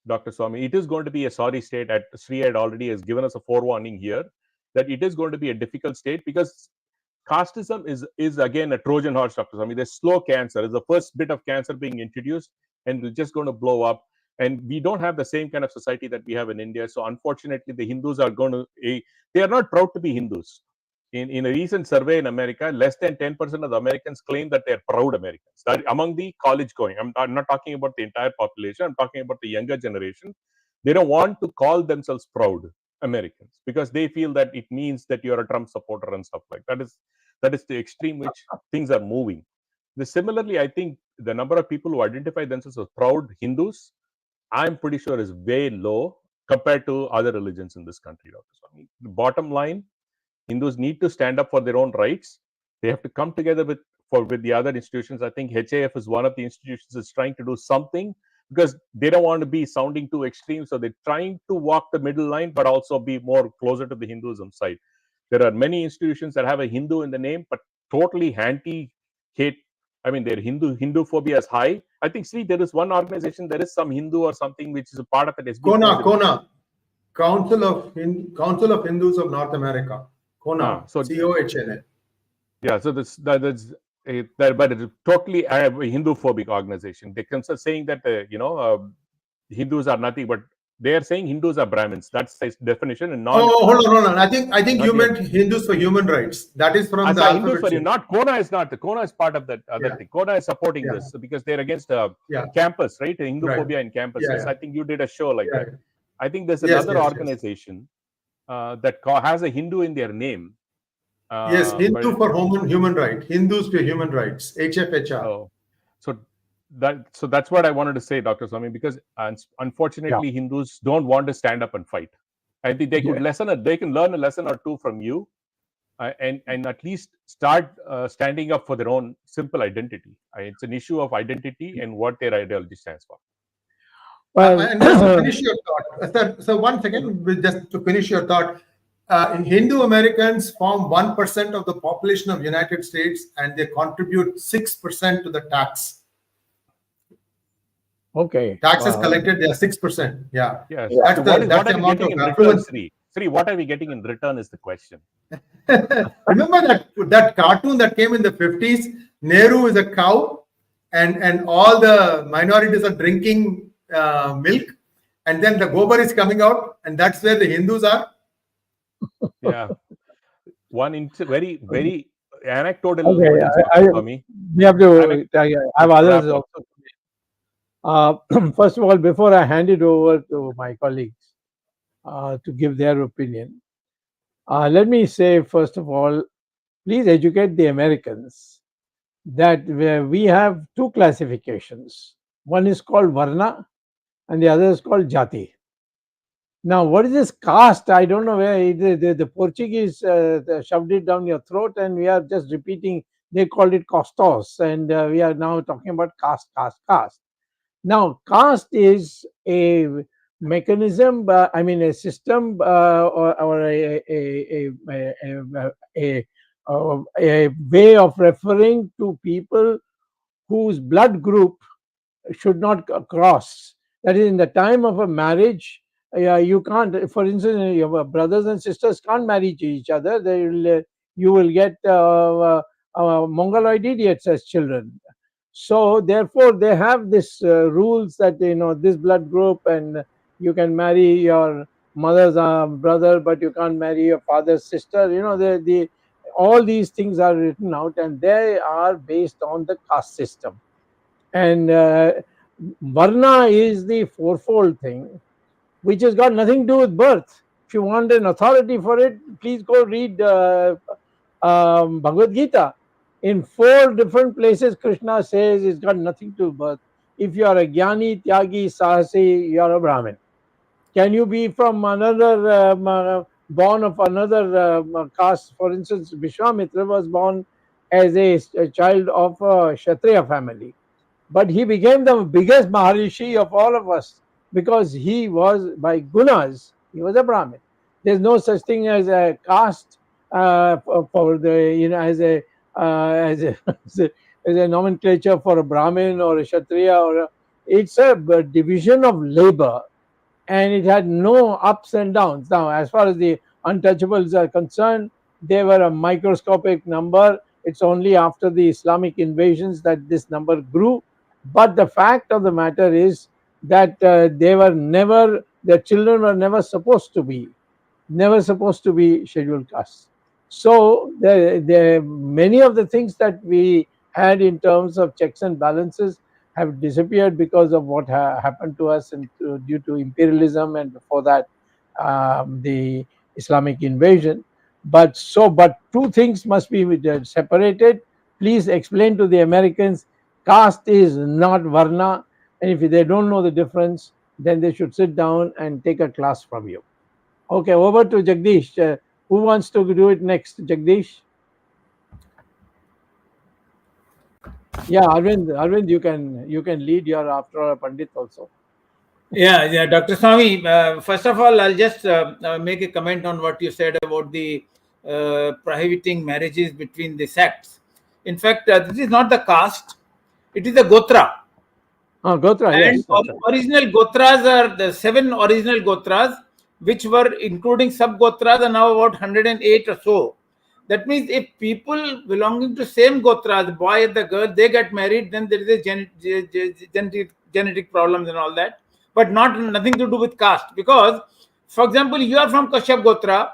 D: Dr. Swamy, it is going to be a sorry state. At Sree had already has given us a forewarning here that it is going to be a difficult state because casteism is again a Trojan horse, Dr. Swamy. There's slow cancer. It's the first bit of cancer being introduced, and it's just going to blow up. And we don't have the same kind of society that we have in India. So unfortunately, the Hindus are going to they are not proud to be Hindus. In a recent survey in America, less than 10% of the Americans claim that they're proud Americans. That among the college going, I'm not talking about the entire population, I'm talking about the younger generation. They don't want to call themselves proud Americans because they feel that it means that you're a Trump supporter and stuff like that. Is the extreme which things are moving. Similarly, I think the number of people who identify themselves as proud Hindus, I'm pretty sure is way low compared to other religions in this country, Dr. Swamy. The bottom line, Hindus need to stand up for their own rights. They have to come together with the other institutions. I think HAF is one of the institutions that's trying to do something, because they don't want to be sounding too extreme. So they're trying to walk the middle line, but also be more closer to the Hinduism side. There are many institutions that have a Hindu in the name, but totally anti-hate. I mean, their Hindu phobia is high. I think, see, there is one organization, there is some Hindu or something which is a part of it.
C: Kona, Council of Hindus of North America. Kona,
D: So
C: COHNA.
D: yeah, so that's but it's totally a Hindu-phobic organization. They are saying that Hindus are nothing, but they are saying Hindus are Brahmins. That's the definition. And
C: hold on. I think you meant Hindus for Human Rights. That is from the
D: Hindus for you. Not Kona is not. Kona is part of that other thing. Kona is supporting this because they're against campus, right? Hindu-phobia in campuses. I think you did a show like that. I think there's another organization that has a Hindu in their name.
C: Yes, Hindu for human rights. Hindus for Human Rights. HFHR.
D: So that's what I wanted to say, Dr. Swamy, because unfortunately Hindus don't want to stand up and fight. I think they could they can learn a lesson or two from you, and at least start standing up for their own simple identity. It's an issue of identity and what their ideology stands for.
C: Well, and just to finish your thought, sir, so 1 second, just to finish your thought, Hindu Americans form 1% of the population of United States, and they contribute 6% to the tax.
B: Okay.
C: Taxes collected, they are 6%. Yeah.
D: Yes.
C: That's
D: So
C: the
D: what are we
C: amount
D: getting
C: of
D: in return, Sree? Sree, what are we getting in return is the question.
C: Remember that cartoon that came in the 50s? Nehru is a cow, and all the minorities are drinking milk, and then the gobar is coming out, and that's where the Hindus are.
D: Yeah. One very, very anecdotal.
B: Okay, we have to have others also. First of all, before I hand it over to my colleagues to give their opinion, let me say, first of all, please educate the Americans that we have 2 classifications. One is called Varna and the other is called Jati. Now, what is this caste? I don't know where the Portuguese shoved it down your throat, and we are just repeating. They called it costos, and we are now talking about caste. Now, caste is a mechanism, a system, or a way of referring to people whose blood group should not cross. That is, in the time of a marriage, you can't. For instance, your brothers and sisters can't marry each other. You will get mongoloid idiots as children. So therefore, they have this rules that this blood group, and you can marry your mother's brother, but you can't marry your father's sister. All these things are written out, and they are based on the caste system. And Varna is the fourfold thing, which has got nothing to do with birth. If you want an authority for it, please go read Bhagavad Gita. In 4 different places, Krishna says it's got nothing to do with birth. If you are a Jnani, Tyagi, Sahasi, you are a Brahmin. Can you be from another, born of another caste? For instance, Vishwamitra was born as a child of a Kshatriya family. But he became the biggest Maharishi of all of us because he was, by gunas, he was a Brahmin. There's no such thing as a caste for the, as a nomenclature for a Brahmin or a Kshatriya. It's a division of labor, and it had no ups and downs. Now, as far as the untouchables are concerned, they were a microscopic number. It's only after the Islamic invasions that this number grew. But the fact of the matter is that their children were never supposed to be scheduled castes. So many of the things that we had in terms of checks and balances have disappeared because of what happened to us and due to imperialism, and before that the Islamic invasion. But 2 things must be separated. Please explain to the Americans, caste is not Varna, and if they don't know the difference, then they should sit down and take a class from you. Okay, over to Jagdish. Who wants to do it next, Jagdish? Yeah, Arvind, you can lead. You're after all a Pandit also.
E: Yeah, Dr. Swamy. First of all, I'll just make a comment on what you said about the prohibiting marriages between the sects. In fact, this is not the caste; it is the gotra.
B: Gotra,
E: And
B: yes. That's right.
E: original gotras are the 7 original gotras, which were including sub gotras, are now about 108 or so. That means if people belonging to same gotras, the boy and the girl, they get married, then there is a genetic problems and all that, but nothing to do with caste. Because, for example, you are from Kashyap Gotra,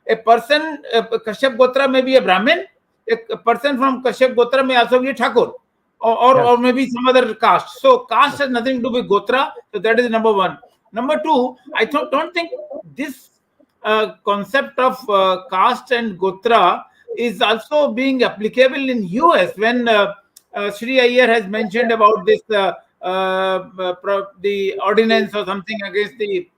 E: Kashyap Gotra may be a Brahmin, a person from Kashyap Gotra may also be a Thakur, or maybe some other caste. So caste has nothing to do with Gotra. So that is number one. Number two, I don't think this concept of caste and Gotra is also being applicable in US when Sree Iyer has mentioned about this the ordinance or something against the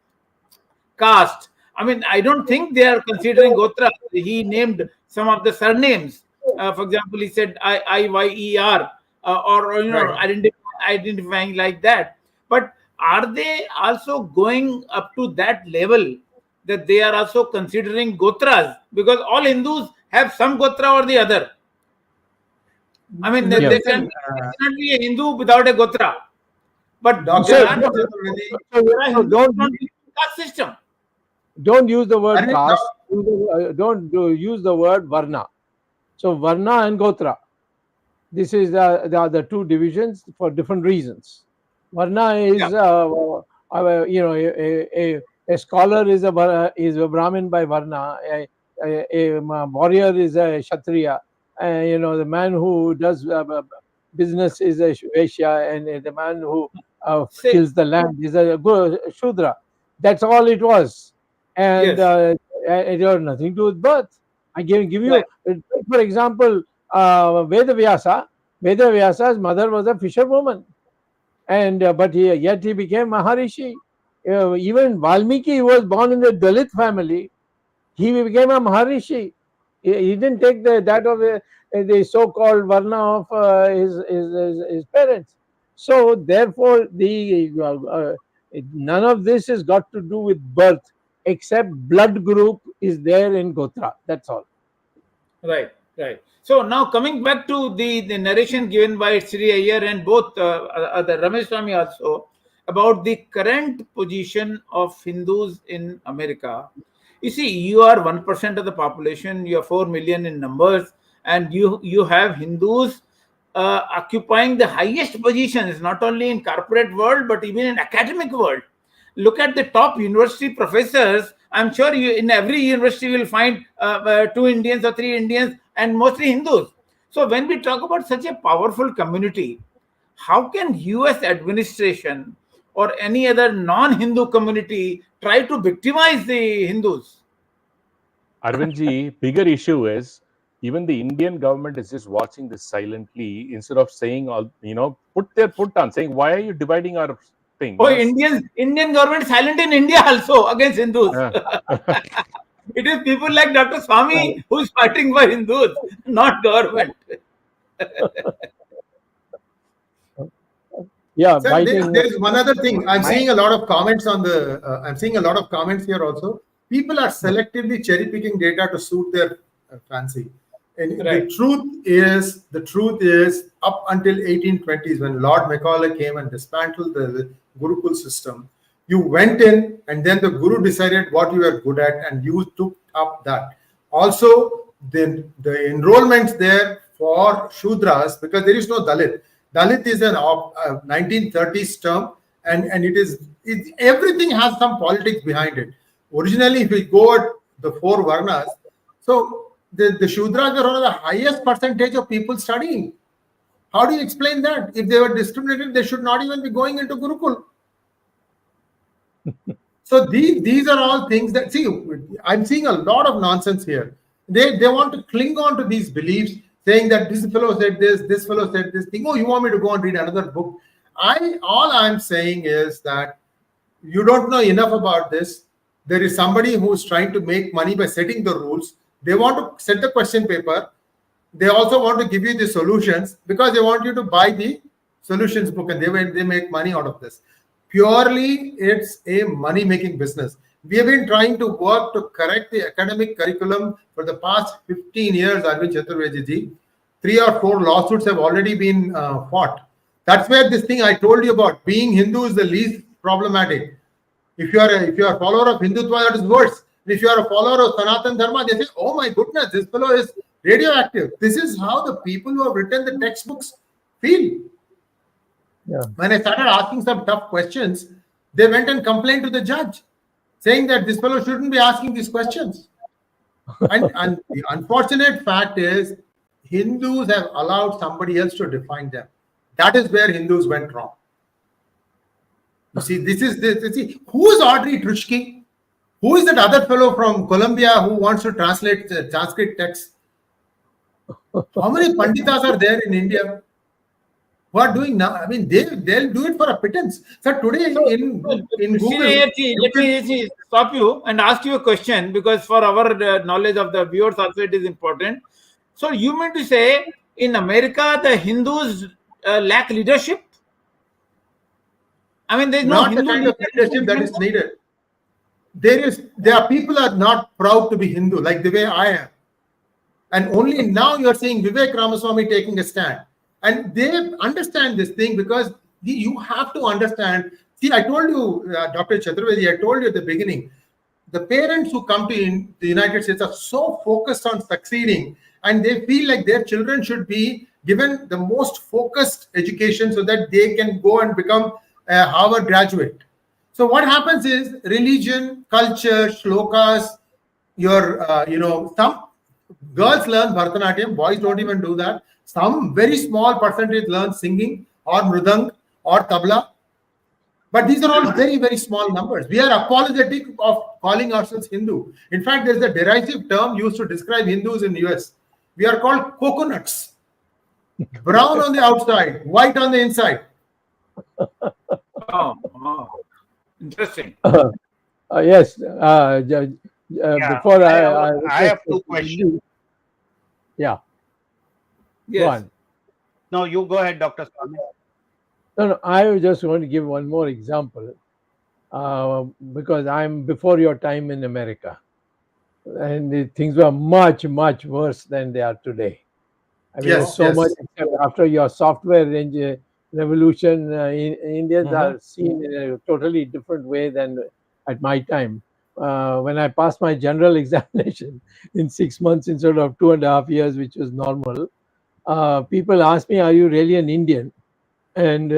E: caste. I mean, I don't think they are considering Gotra. He named some of the surnames. For example, he said Iyer, or
C: Right.
E: identifying like that. But are they also going up to that level that they are also considering Gotras? Because all Hindus have some Gotra or the other. I mean,
C: But
E: there
C: listen,
E: cannot be a Hindu without a Gotra. But
C: Doctor
E: there are
C: Chaturvedi,
E: Hindus
B: So
E: who don't believe in caste system.
B: don't use the word
C: Arvind,
B: caste. Use the word varna. So varna and gotra. This is the two divisions for different reasons. Varna
E: Yeah.
B: is a scholar is a Brahmin by varna. A warrior is a Kshatriya. The man who does business is a Vaishya, and the man who
E: Say,
B: tills the land is a Shudra. That's all it was, and
E: yes.
B: it had nothing to do with birth. I give you,
E: Right.
B: for example, Vedavyasa. Vedavyas's mother was a fisherwoman, and but yet he became Maharishi. Even Valmiki was born in the Dalit family. He became a Maharishi. He didn't take that of the so-called Varna of his parents. So therefore, none of this has got to do with birth, except blood group is there in Gotra. That's all.
E: Right, right. So now coming back to the narration given by Sree Iyer and both the Ramesh Swamy also about the current position of Hindus in America. You see, you are 1% of the population. You are 4 million in numbers, and you have Hindus occupying the highest positions, not only in corporate world but even in academic world. Look at the top university professors. I'm sure you in every university will find 2 Indians or 3 Indians, and mostly Hindus. So when we talk about such a powerful community, how can US administration or any other non-Hindu community try to victimize the Hindus?
D: Arvindji, bigger issue is even the Indian government is just watching this silently instead of saying all, put their foot on, saying, why are you dividing our thing?
E: Oh, Indian government silent in India also against Hindus.
D: Uh,
E: It is people like Dr. Swamy who's fighting for Hindus, not government.
B: Yeah,
C: sir,
B: biting.
C: there is one other thing. I'm
A: My-
C: seeing a lot of comments on the. I'm seeing a lot of comments here also. People are selectively cherry picking data to suit their fancy. And
E: Right.
C: the truth is, up until 1820s, when Lord Macaulay came and dismantled the Gurukul system, you went in, and then the Guru decided what you were good at, and you took up that. Also, the enrollments there for Shudras, because there is no Dalit. Dalit is an 1930s term, and everything has some politics behind it. Originally, if we go at the four Varnas, so the Shudras are one of the highest percentage of people studying. How do you explain that? If they were discriminated, they should not even be going into Gurukul. So these are all things that, see, I'm seeing a lot of nonsense here. They want to cling on to these beliefs, saying that this fellow said this fellow said this thing. Oh, you want me to go and read another book? All I'm saying is that you don't know enough about this. there is somebody who's trying to make money by setting the rules. They want to set the question paper. They also want to give you the solutions because they want you to buy the solutions book, and they make money out of this. Purely, it's a money making business. We have been trying to work to correct the academic curriculum for the past 15 years, Arvind Chaturvedi ji. 3 or 4 lawsuits have already been fought. That's where this thing I told you about being Hindu is the least problematic. If you are a follower of Hindutva, that is worse. If you are a follower of Sanatan Dharma, they say, "Oh my goodness, this fellow is radioactive." This is how the people who have written the textbooks feel.
B: Yeah.
C: When I started asking some tough questions, they went and complained to the judge, saying that this fellow shouldn't be asking these questions. And the unfortunate fact is, Hindus have allowed somebody else to define them. That is where Hindus went wrong. You see, who is Audrey Truschke? Who is that other fellow from Colombia who wants to translate the Sanskrit text? How many Panditas are there in India who are doing now? I mean, they'll do it for a pittance. So today in Google,
E: let me stop you and ask you a question, because for our knowledge of the viewers also it is important. So you mean to say in America the Hindus lack leadership? I mean, there is no
C: not the
E: Hindu
C: kind of leadership that is needed. There are people are not proud to be Hindu like the way I am. And only now you're seeing Vivek Ramaswamy taking a stand. And they understand this thing because you have to understand. See, I told you, Dr. Chaturvedi, I told you at the beginning, the parents who come to the United States are so focused on succeeding, and they feel like their children should be given the most focused education so that they can go and become a Harvard graduate. So what happens is religion, culture, shlokas, some girls learn Bharatanatyam, boys don't even do that. Some very small percentage learn singing or mridang or tabla. But these are all very, very small numbers. We are apologetic of calling ourselves Hindu. In fact, there's a derisive term used to describe Hindus in the US. We are called coconuts. Brown on the outside, white on the inside.
E: Oh, interesting.
B: Yes.
A: Yeah,
B: Before
A: I have 2 questions.
B: Yeah. Go
E: Yes.
B: on.
A: No, you go ahead, Dr. Swamy.
B: No, I was just going to give one more example because I'm before your time in America, and things were much, much worse than they are today. I mean,
C: Yes,
B: so
C: yes.
B: much after your software revolution, Indians are seen in a totally different way than at my time. When I passed my general examination in 6 months instead of 2.5 years, which was normal, people asked me, "Are you really an Indian?" And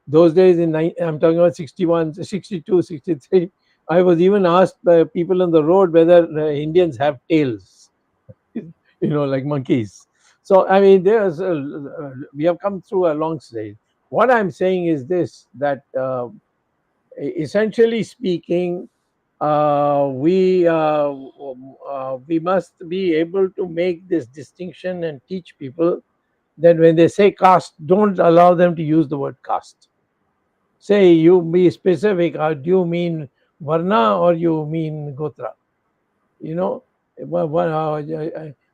B: those days I'm talking about 61, 62, 63, I was even asked by people on the road whether Indians have tails, like monkeys. So, I mean, we have come through a long stage. What I'm saying is this, that essentially speaking, we must be able to make this distinction and teach people that when they say caste, don't allow them to use the word caste. Say, you be specific. Do you mean Varna or you mean Gotra?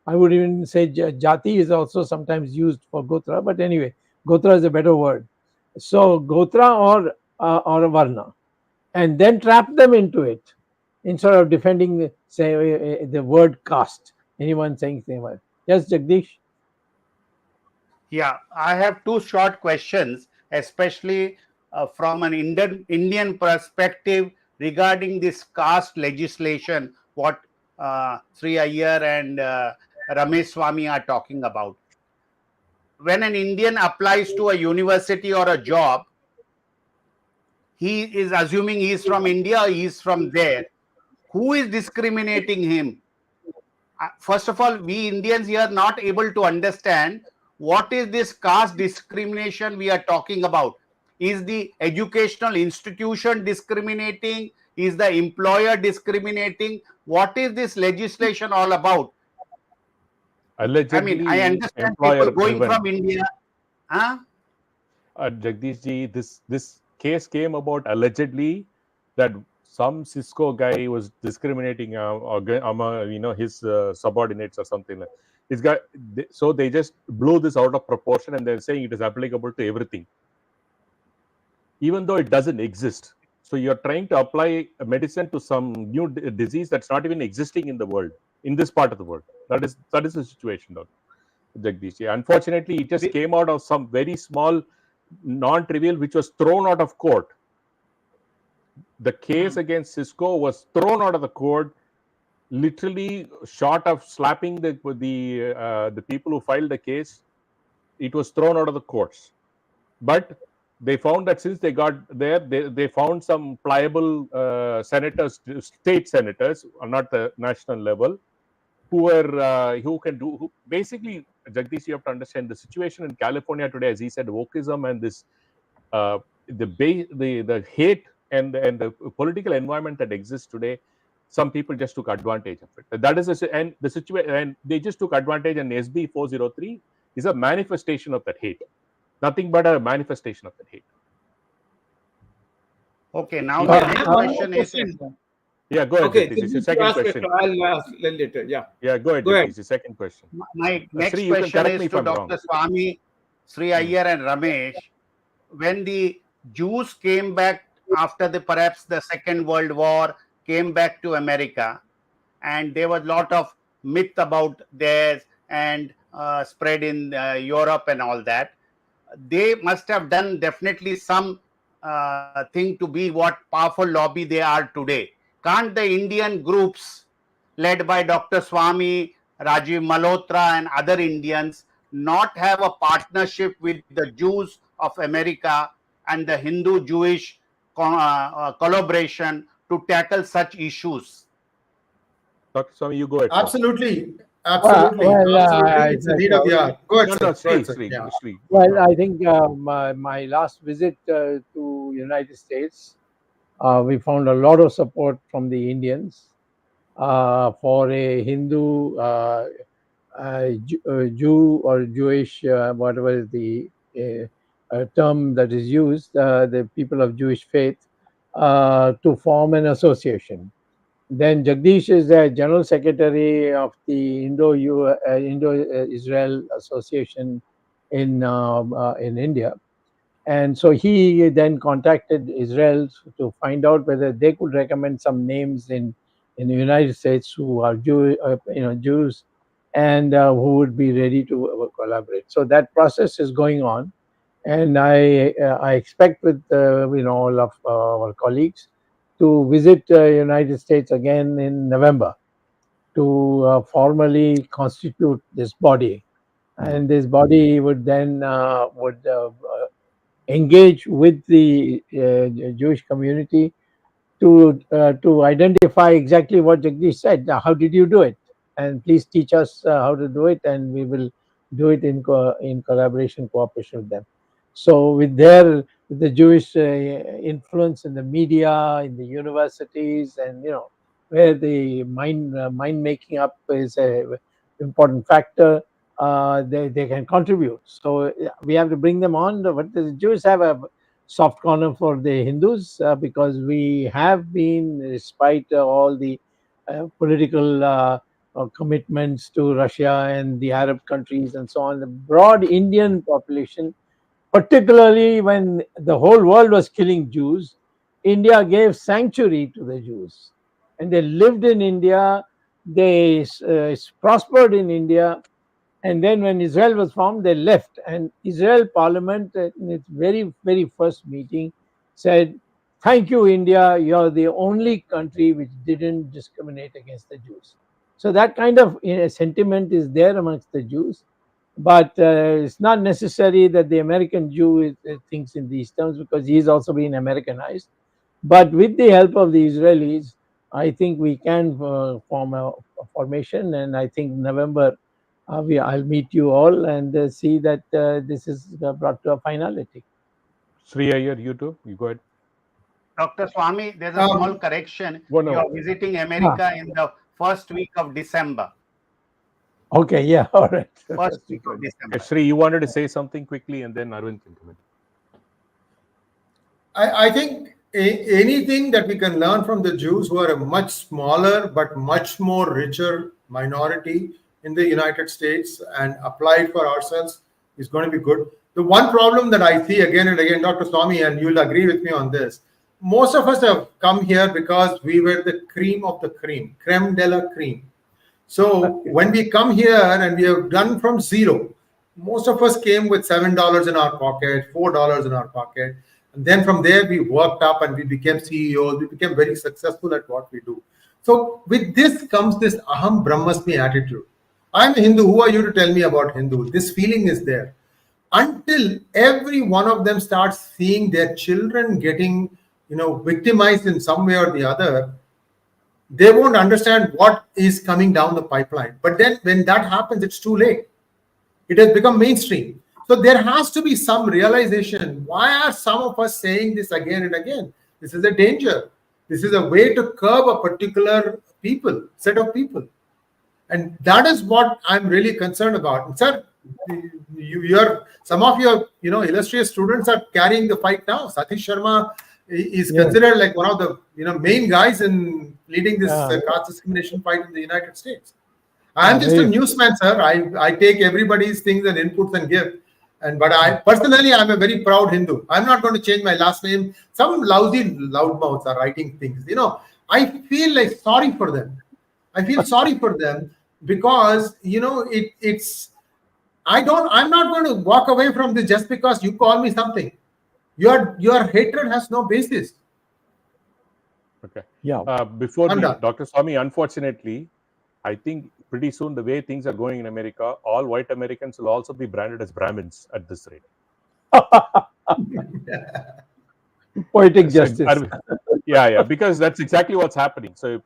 B: I would even say Jati is also sometimes used for Gotra, but anyway, Gotra is a better word. So Gotra or Varna, and then trap them into it instead of defending the word caste. Anyone saying same word? Yes, Jagdish.
A: Yeah, I have 2 short questions, especially from an Indian perspective regarding this caste legislation, what Sree Iyer and Ramesh Swamy are talking about. When an Indian applies to a university or a job, he is assuming he is from India or he is from there. Who is discriminating him? First of all, we Indians here are not able to understand what is this caste discrimination we are talking about. Is the educational institution discriminating? Is the employer discriminating? What is this legislation all about? I mean, I
D: Allegedly
A: understand
D: employer
A: people going
D: driven.
A: from India. Huh?
D: Jagdish ji, this case came about allegedly that some Cisco guy was discriminating among his subordinates or something. This guy, so they just blew this out of proportion, and they're saying it is applicable to everything, even though it doesn't exist. So you're trying to apply a medicine to some new disease that's not even existing in the world, in this part of the world. That is the situation, Dr. Jagdish. Unfortunately, it just came out of some very small, non-trivial, which was thrown out of court. The case against Cisco was thrown out of the court, literally short of slapping the people who filed the case. It was thrown out of the courts. But they found that since they got there, they found some pliable senators, state senators, not the national level, who can do, who basically, Jagdish, you have to understand the situation in California today, as he said, wokeism and this the hate and the political environment that exists today. Some people just took advantage of it. That is and the situation, and they just took advantage. And SB 403 is a manifestation of that hate. Nothing but a manifestation of that hate.
A: Okay, now
E: I
A: the next
E: have one more
A: question is.
E: question.
D: Yeah, go ahead.
E: Okay,
D: Jagdish. It's your
E: you
D: second
E: ask
D: question.
E: I'll ask later. Yeah.
D: Yeah, go ahead.
E: Go ahead.
D: Jagdish. The second question.
A: My next
D: Sree, you can
A: question
D: correct me
A: is
D: if
A: to
D: I'm
A: Dr.
D: wrong.
A: Swamy, Sree Iyer, and Ramesh. When the Jews came back after perhaps the Second World War, came back to America, and there was a lot of myth about theirs and spread in Europe and all that. They must have done definitely some thing to be what powerful lobby they are today. Can't the Indian groups led by Dr. Swamy, Rajiv Malhotra, and other Indians not have a partnership with the Jews of America and the Hindu-Jewish collaboration to tackle such issues?
D: Dr. Swamy, you go ahead.
C: Absolutely.
B: Well,
C: Absolutely. It's a need of the hour. Go ahead,
D: No,
C: sir.
D: Sree.
C: Yeah.
D: Sree.
B: well, I think my last visit to United States, we found a lot of support from the Indians for a Hindu Jew or Jewish, whatever is the term that is used, the people of Jewish faith, to form an association. Then Jagdish is the general secretary of the Indo-Israel Association in India, and so he then contacted Israel to find out whether they could recommend some names in the United States who are Jews, and who would be ready to collaborate. So that process is going on, and I expect with all of our colleagues to visit United States again in November to formally constitute this body, and this body would then would engage with the Jewish community to identify exactly what Jagdish said. Now, how did you do it? And please teach us how to do it, and we will do it in collaboration, cooperation with them. So with the Jewish influence in the media, in the universities, and where the mind making up is a important factor, they can contribute. So we have to bring them on. But the Jews have a soft corner for the Hindus because we have been, despite all the political commitments to Russia and the Arab countries and so on, the broad Indian population, particularly when the whole world was killing Jews, India gave sanctuary to the Jews. And they lived in India, they prospered in India, and then when Israel was formed, they left. And Israel Parliament, in its very, very first meeting, said, "Thank you, India. You're the only country which didn't discriminate against the Jews." So that kind of sentiment is there amongst the Jews. But it's not necessary that the American Jew thinks in these terms, because he's also been Americanized. But with the help of the Israelis, I think we can form a formation. And I think November, I'll meet you all and see that this is brought to a finality.
D: Sree Iyer, you too. You go ahead.
A: Dr. Swamy, there's a small correction.
D: Well, no.
A: You are visiting America in the first week of December.
B: Okay, yeah, all right.
A: First week of December.
D: Sree, you wanted to say something quickly, and then Arvind can come in.
C: I think anything that we can learn from the Jews, who are a much smaller but much more richer minority in the United States, and apply it for ourselves, is going to be good. The one problem that I see again and again, Dr. Swamy, and you'll agree with me on this, most of us have come here because we were the cream of the cream, creme de la creme. So when we come here and we have done from zero, most of us came with $7 in our pocket, $4 in our pocket. And then from there, we worked up and we became CEOs. We became very successful at what we do. So with this comes this aham brahmasmi attitude. I'm a Hindu. Who are you to tell me about Hindu? This feeling is there. Until every one of them starts seeing their children getting, victimized in some way or the other, they won't understand what is coming down the pipeline. But then when that happens, it's too late. It has become mainstream. So there has to be some realization. Why are some of us saying this again and again? This is a danger. This is a way to curb a particular set of people. And that is what I'm really concerned about. And sir, some of your illustrious students are carrying the fight now. Satish Sharma is considered like one of the main guys in leading this caste discrimination fight in the United States. I'm just a newsman, sir. I take everybody's things and inputs and give. But I personally, I'm a very proud Hindu. I'm not going to change my last name. Some lousy loudmouths are writing things. I feel like sorry for them. I feel sorry for them because I'm not going to walk away from this just because you call me something. Your hatred has no basis.
D: Okay.
B: Yeah.
D: Before Dr. Swamy, unfortunately, I think pretty soon the way things are going in America, all white Americans will also be branded as Brahmins at this rate.
B: Poetic justice.
D: Yeah, because that's exactly what's happening. So if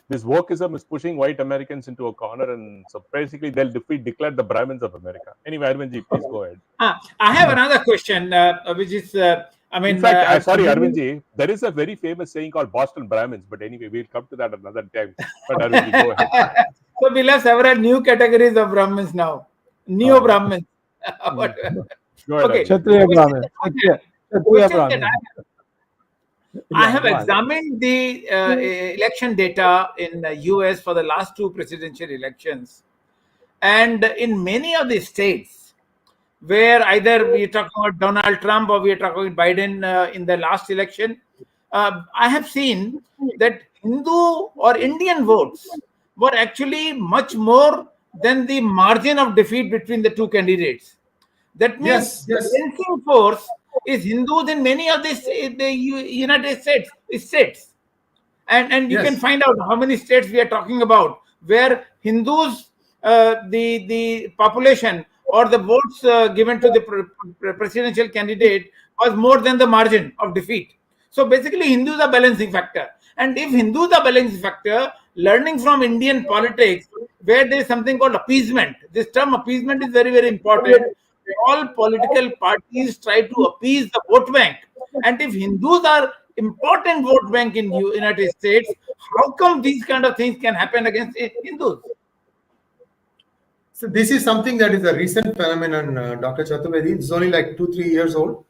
D: this wokeism is pushing white Americans into a corner, and so basically they'll declare the Brahmins of America. Anyway, Arvindji, please go ahead.
E: I have another question, which is,
D: in fact, sorry, Arvindji, there is a very famous saying called Boston Brahmins, but anyway, we'll come to that another time. But Arvindji, go ahead.
E: So we'll have several new categories of Brahmins now. Neo-Brahmins.
D: Go ahead.
E: Okay.
B: Kshatriya Brahmin. Kshatriya Brahmin.
E: I have examined the election data in the US for the last two presidential elections. And in many of the states where either we are talking about Donald Trump or we are talking about Biden in the last election, I have seen that Hindu or Indian votes were actually much more than the margin of defeat between the two candidates. That means the balancing force is Hindus in many of the United States. And you can find out how many states we are talking about where Hindus, the population or the votes given to the presidential candidate was more than the margin of defeat. So basically Hindus are balancing factor. And if Hindus are balancing factor, learning from Indian politics, where there is something called appeasement. This term appeasement is very, very important. All political parties try to appease the vote bank. And if Hindus are important vote bank in the United States, how come these kind of things can happen against Hindus?
C: So this is something that is a recent phenomenon, Dr. Chaturvedi. It's only like 2-3 years old.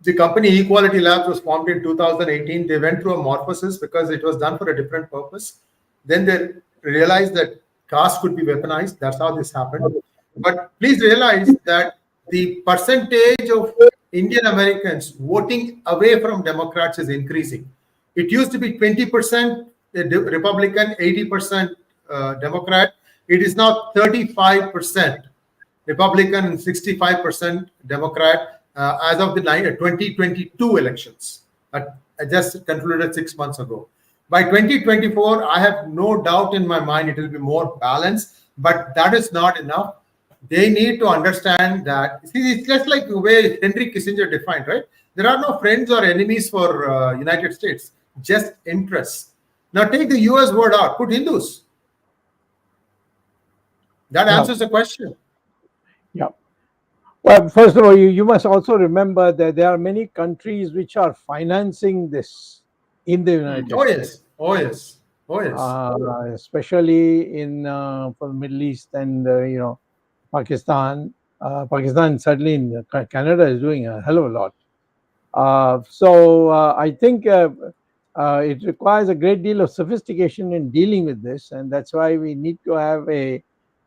C: The company Equality Labs was formed in 2018. They went through a morphosis because it was done for a different purpose. Then they realized that caste could be weaponized. That's how this happened. But please realize that the percentage of Indian Americans voting away from Democrats is increasing. It used to be 20% Republican, 80% Democrat. It is now 35% Republican and 65% Democrat as of the 2022 elections. Just concluded 6 months ago. By 2024, I have no doubt in my mind it will be more balanced, but that is not enough. They need to understand that, it's just like the way Henry Kissinger defined, right? There are no friends or enemies for United States, just interests. Now take the US word out, put Hindus. That answers the question.
B: Yeah. Well, first of all, you must also remember that there are many countries which are financing this in the United States.
C: Oh yes.
B: Especially in for the Middle East and Pakistan. Pakistan, certainly in Canada, is doing a hell of a lot. I think it requires a great deal of sophistication in dealing with this, and that's why we need to have a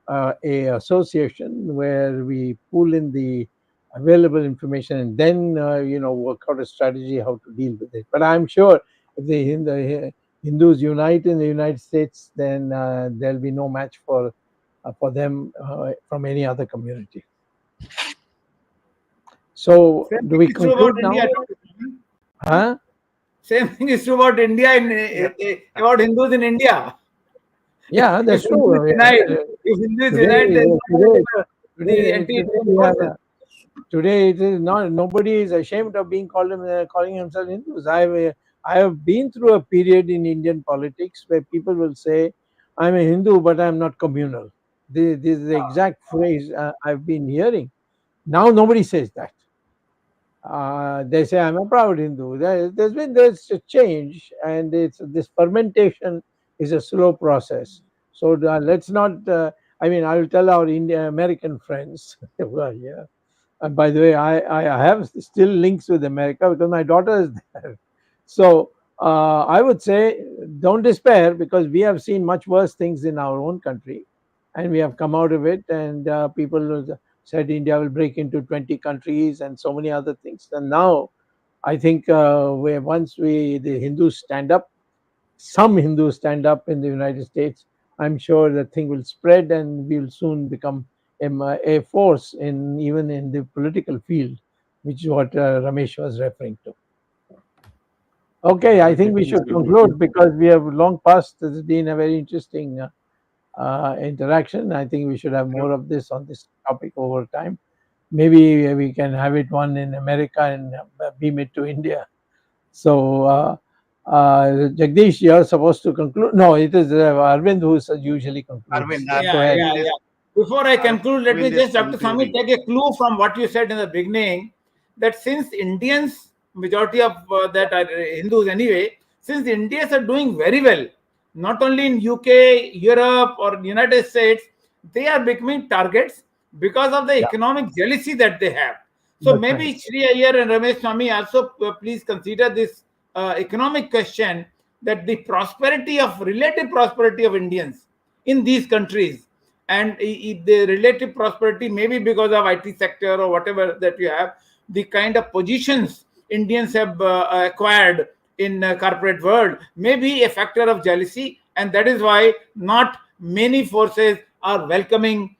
B: association where we pool in the available information and then work out a strategy how to deal with it. But I'm sure if the Hindus unite in the United States, then there'll be no match for them from any other community. So
E: Same
B: do
E: thing
B: we
E: is true about
B: conclude now?
E: India, Dr. Swamy.
B: Huh?
E: Same thing is true about India about Hindus in India.
B: Yeah,
E: If
B: that's
E: Hindus
B: true.
E: unite, if Hindus
B: Today,
E: unite, then the
B: today
E: anti-Indian
B: we have
E: forces.
B: today it is not, nobody is ashamed of being calling themselves Hindus. I have been through a period in Indian politics where people will say, "I'm a Hindu, but I'm not communal." This is the exact phrase I've been hearing. Now nobody says that. They say I'm a proud Hindu. There's a change, and it's this fermentation is a slow process. So let's not. I mean, I will tell our Indian American friends who are here. And by the way, I have still links with America because my daughter is there. So I would say don't despair, because we have seen much worse things in our own country, and we have come out of it. And people said India will break into 20 countries and so many other things. And now I think once the Hindus stand up, some Hindus stand up in the United States, I'm sure the thing will spread and we'll soon become a force even in the political field, which is what Ramesh was referring to. Okay, I think we should conclude because we have long past. This has been a very interesting interaction. I think we should have more of this on this topic over time. Maybe we can have it one in America and beam it to India. So, Jagdish, you're supposed to conclude. No, it is Arvind who usually concludes.
A: Arvind,
B: Go ahead.
E: Yeah. Before I conclude, let me
A: Arvind is
E: just, Dr. Swamy,
A: concluding.
E: take a clue from what you said in the beginning, that since Indians, majority of that are Hindus anyway, since the Indians are doing very well, not only in UK, Europe, or United States, they are becoming targets because of the
B: Yeah.
E: economic jealousy that they have. So
B: That's
E: maybe
B: right.
E: Sree Iyer and Ramesh Swamy also please consider this economic question, that the relative prosperity of Indians in these countries, and the relative prosperity maybe because of IT sector or whatever that you have, the kind of positions Indians have acquired in corporate world may be a factor of jealousy, and that is why not many forces are welcoming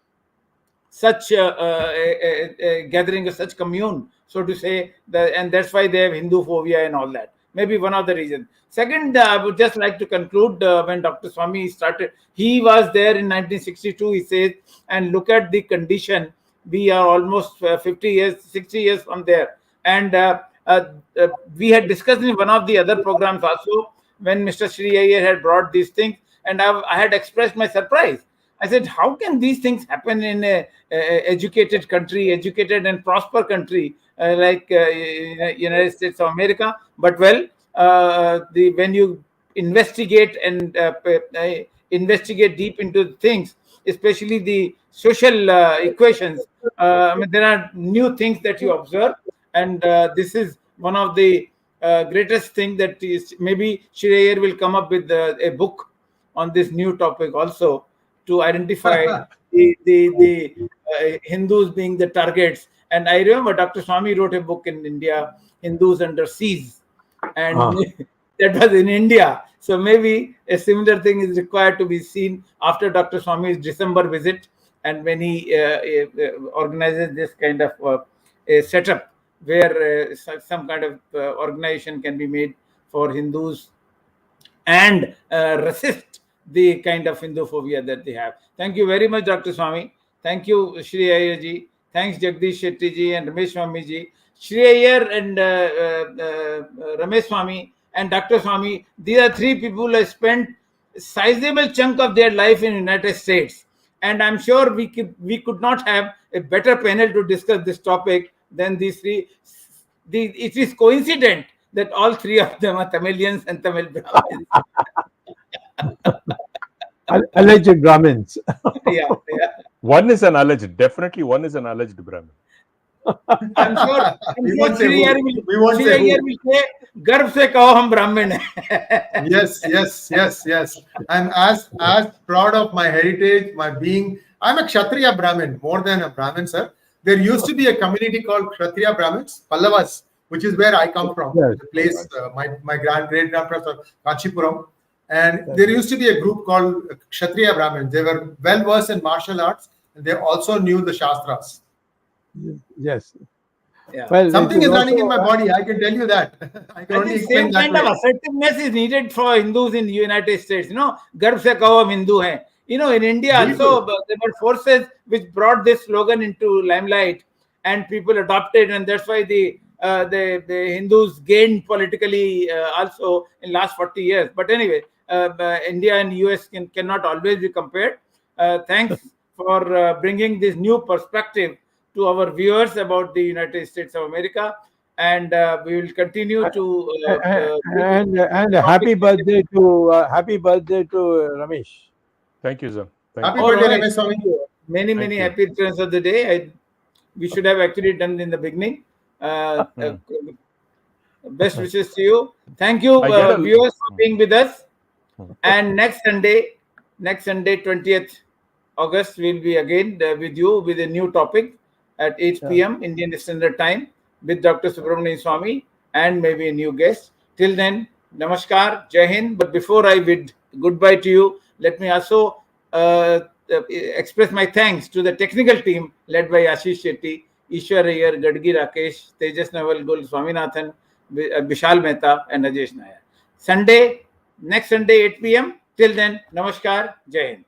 E: such a gathering, of such commune, so to say, and that's why they have Hindu phobia and all that. Maybe one of the reasons. Second, I would just like to conclude when Dr. Swamy started, he was there in 1962, he says, and look at the condition. We are almost 50 years, 60 years from there. And we had discussed in one of the other programs also when Mr. Sree Iyer had brought these things, and I had expressed my surprise. I said, how can these things happen in a educated country, educated and prosper country like United States of America? But well, when you investigate and investigate deep into things, especially the social equations, I mean, there are new things that you observe, and this is one of the greatest thing that is. Maybe Sree Iyer will come up with a book on this new topic also, to identify the Hindus being the targets. And I remember Dr. Swamy wrote a book in India, Hindus Under Siege, and that was in India. So maybe a similar thing is required to be seen after Dr. Swamy's December visit, and when he organizes this kind of a setup where some kind of organization can be made for Hindus and resist the kind of Hinduphobia that they have. Thank you very much, Dr. Swamy. Thank you, Sree Iyer ji. Thanks, Jagdish Shetty ji and Ramesh Swamy ji. Sree Iyer and Ramesh Swamy and Dr. Swamy, these are three people who have spent a sizable chunk of their life in the United States. And I'm sure we could not have a better panel to discuss this topic than these three. It is coincident that all three of them are Tamilians and Tamil Brahmins.
B: Alleged Brahmins.
E: Yeah.
D: One is an alleged, definitely one is an alleged Brahmin.
E: I'm sure
C: We won't say
E: Sree
C: who.
E: Iyer
C: We won't
E: Sree
C: say
E: Iyer
C: who.
E: will say, गर्व से कहो हम ब्राह्मण हैं.
C: Yes. I'm as proud of my heritage, my being. I'm a Kshatriya Brahmin, more than a Brahmin, sir. There used to be a community called Kshatriya Brahmins, Pallavas, which is where I come from.
B: Yes,
C: The place, my great grandparents are Kanchipuram. And there used to be a group called Kshatriya Brahmins. They were well versed in martial arts, and they also knew the Shastras.
B: yes.
E: Yeah.
B: Well,
C: Something
B: it
C: is
B: is
C: running in
B: also,
C: my body. I can tell you that. I can
E: I
C: only
E: think
C: explain
E: same
C: that
E: kind
C: way.
E: of assertiveness is needed for Hindus in the United States. गर्व से कहो हम हिंदू हैं. In India also there were forces which brought this slogan into limelight, and people adopted, and that's why the Hindus gained politically also in last 40 years. But anyway, India and US cannot always be compared. Thanks for bringing this new perspective to our viewers about the United States of America, and we will continue to
B: and happy birthday to Ramesh.
D: Thank you, sir. Thank
C: Happy
D: you.
E: All
C: birthday,
E: right.
C: Ramesh Swamy.
E: Many
D: Thank you.
E: happy returns of the day. We should have actually done in the beginning. Best wishes to you. Thank you,
D: I get a-
E: viewers, for being with us. And next Sunday, 20th August, we'll be again with you with a new topic at 8 p.m. Indian Standard Time with Dr. Subramanian Swamy and maybe a new guest. Till then, namaskar, Jai Hind. But before I bid goodbye to you, let me also express my thanks to the technical team led by Ashish Shetty, Ishwar Iyer, Gadgi Rakesh, Tejas Naval Gul, Swaminathan, Vishal Mehta, and Rajesh Nair. Next Sunday, 8 p.m. Till then, namaskar, Jai Hind.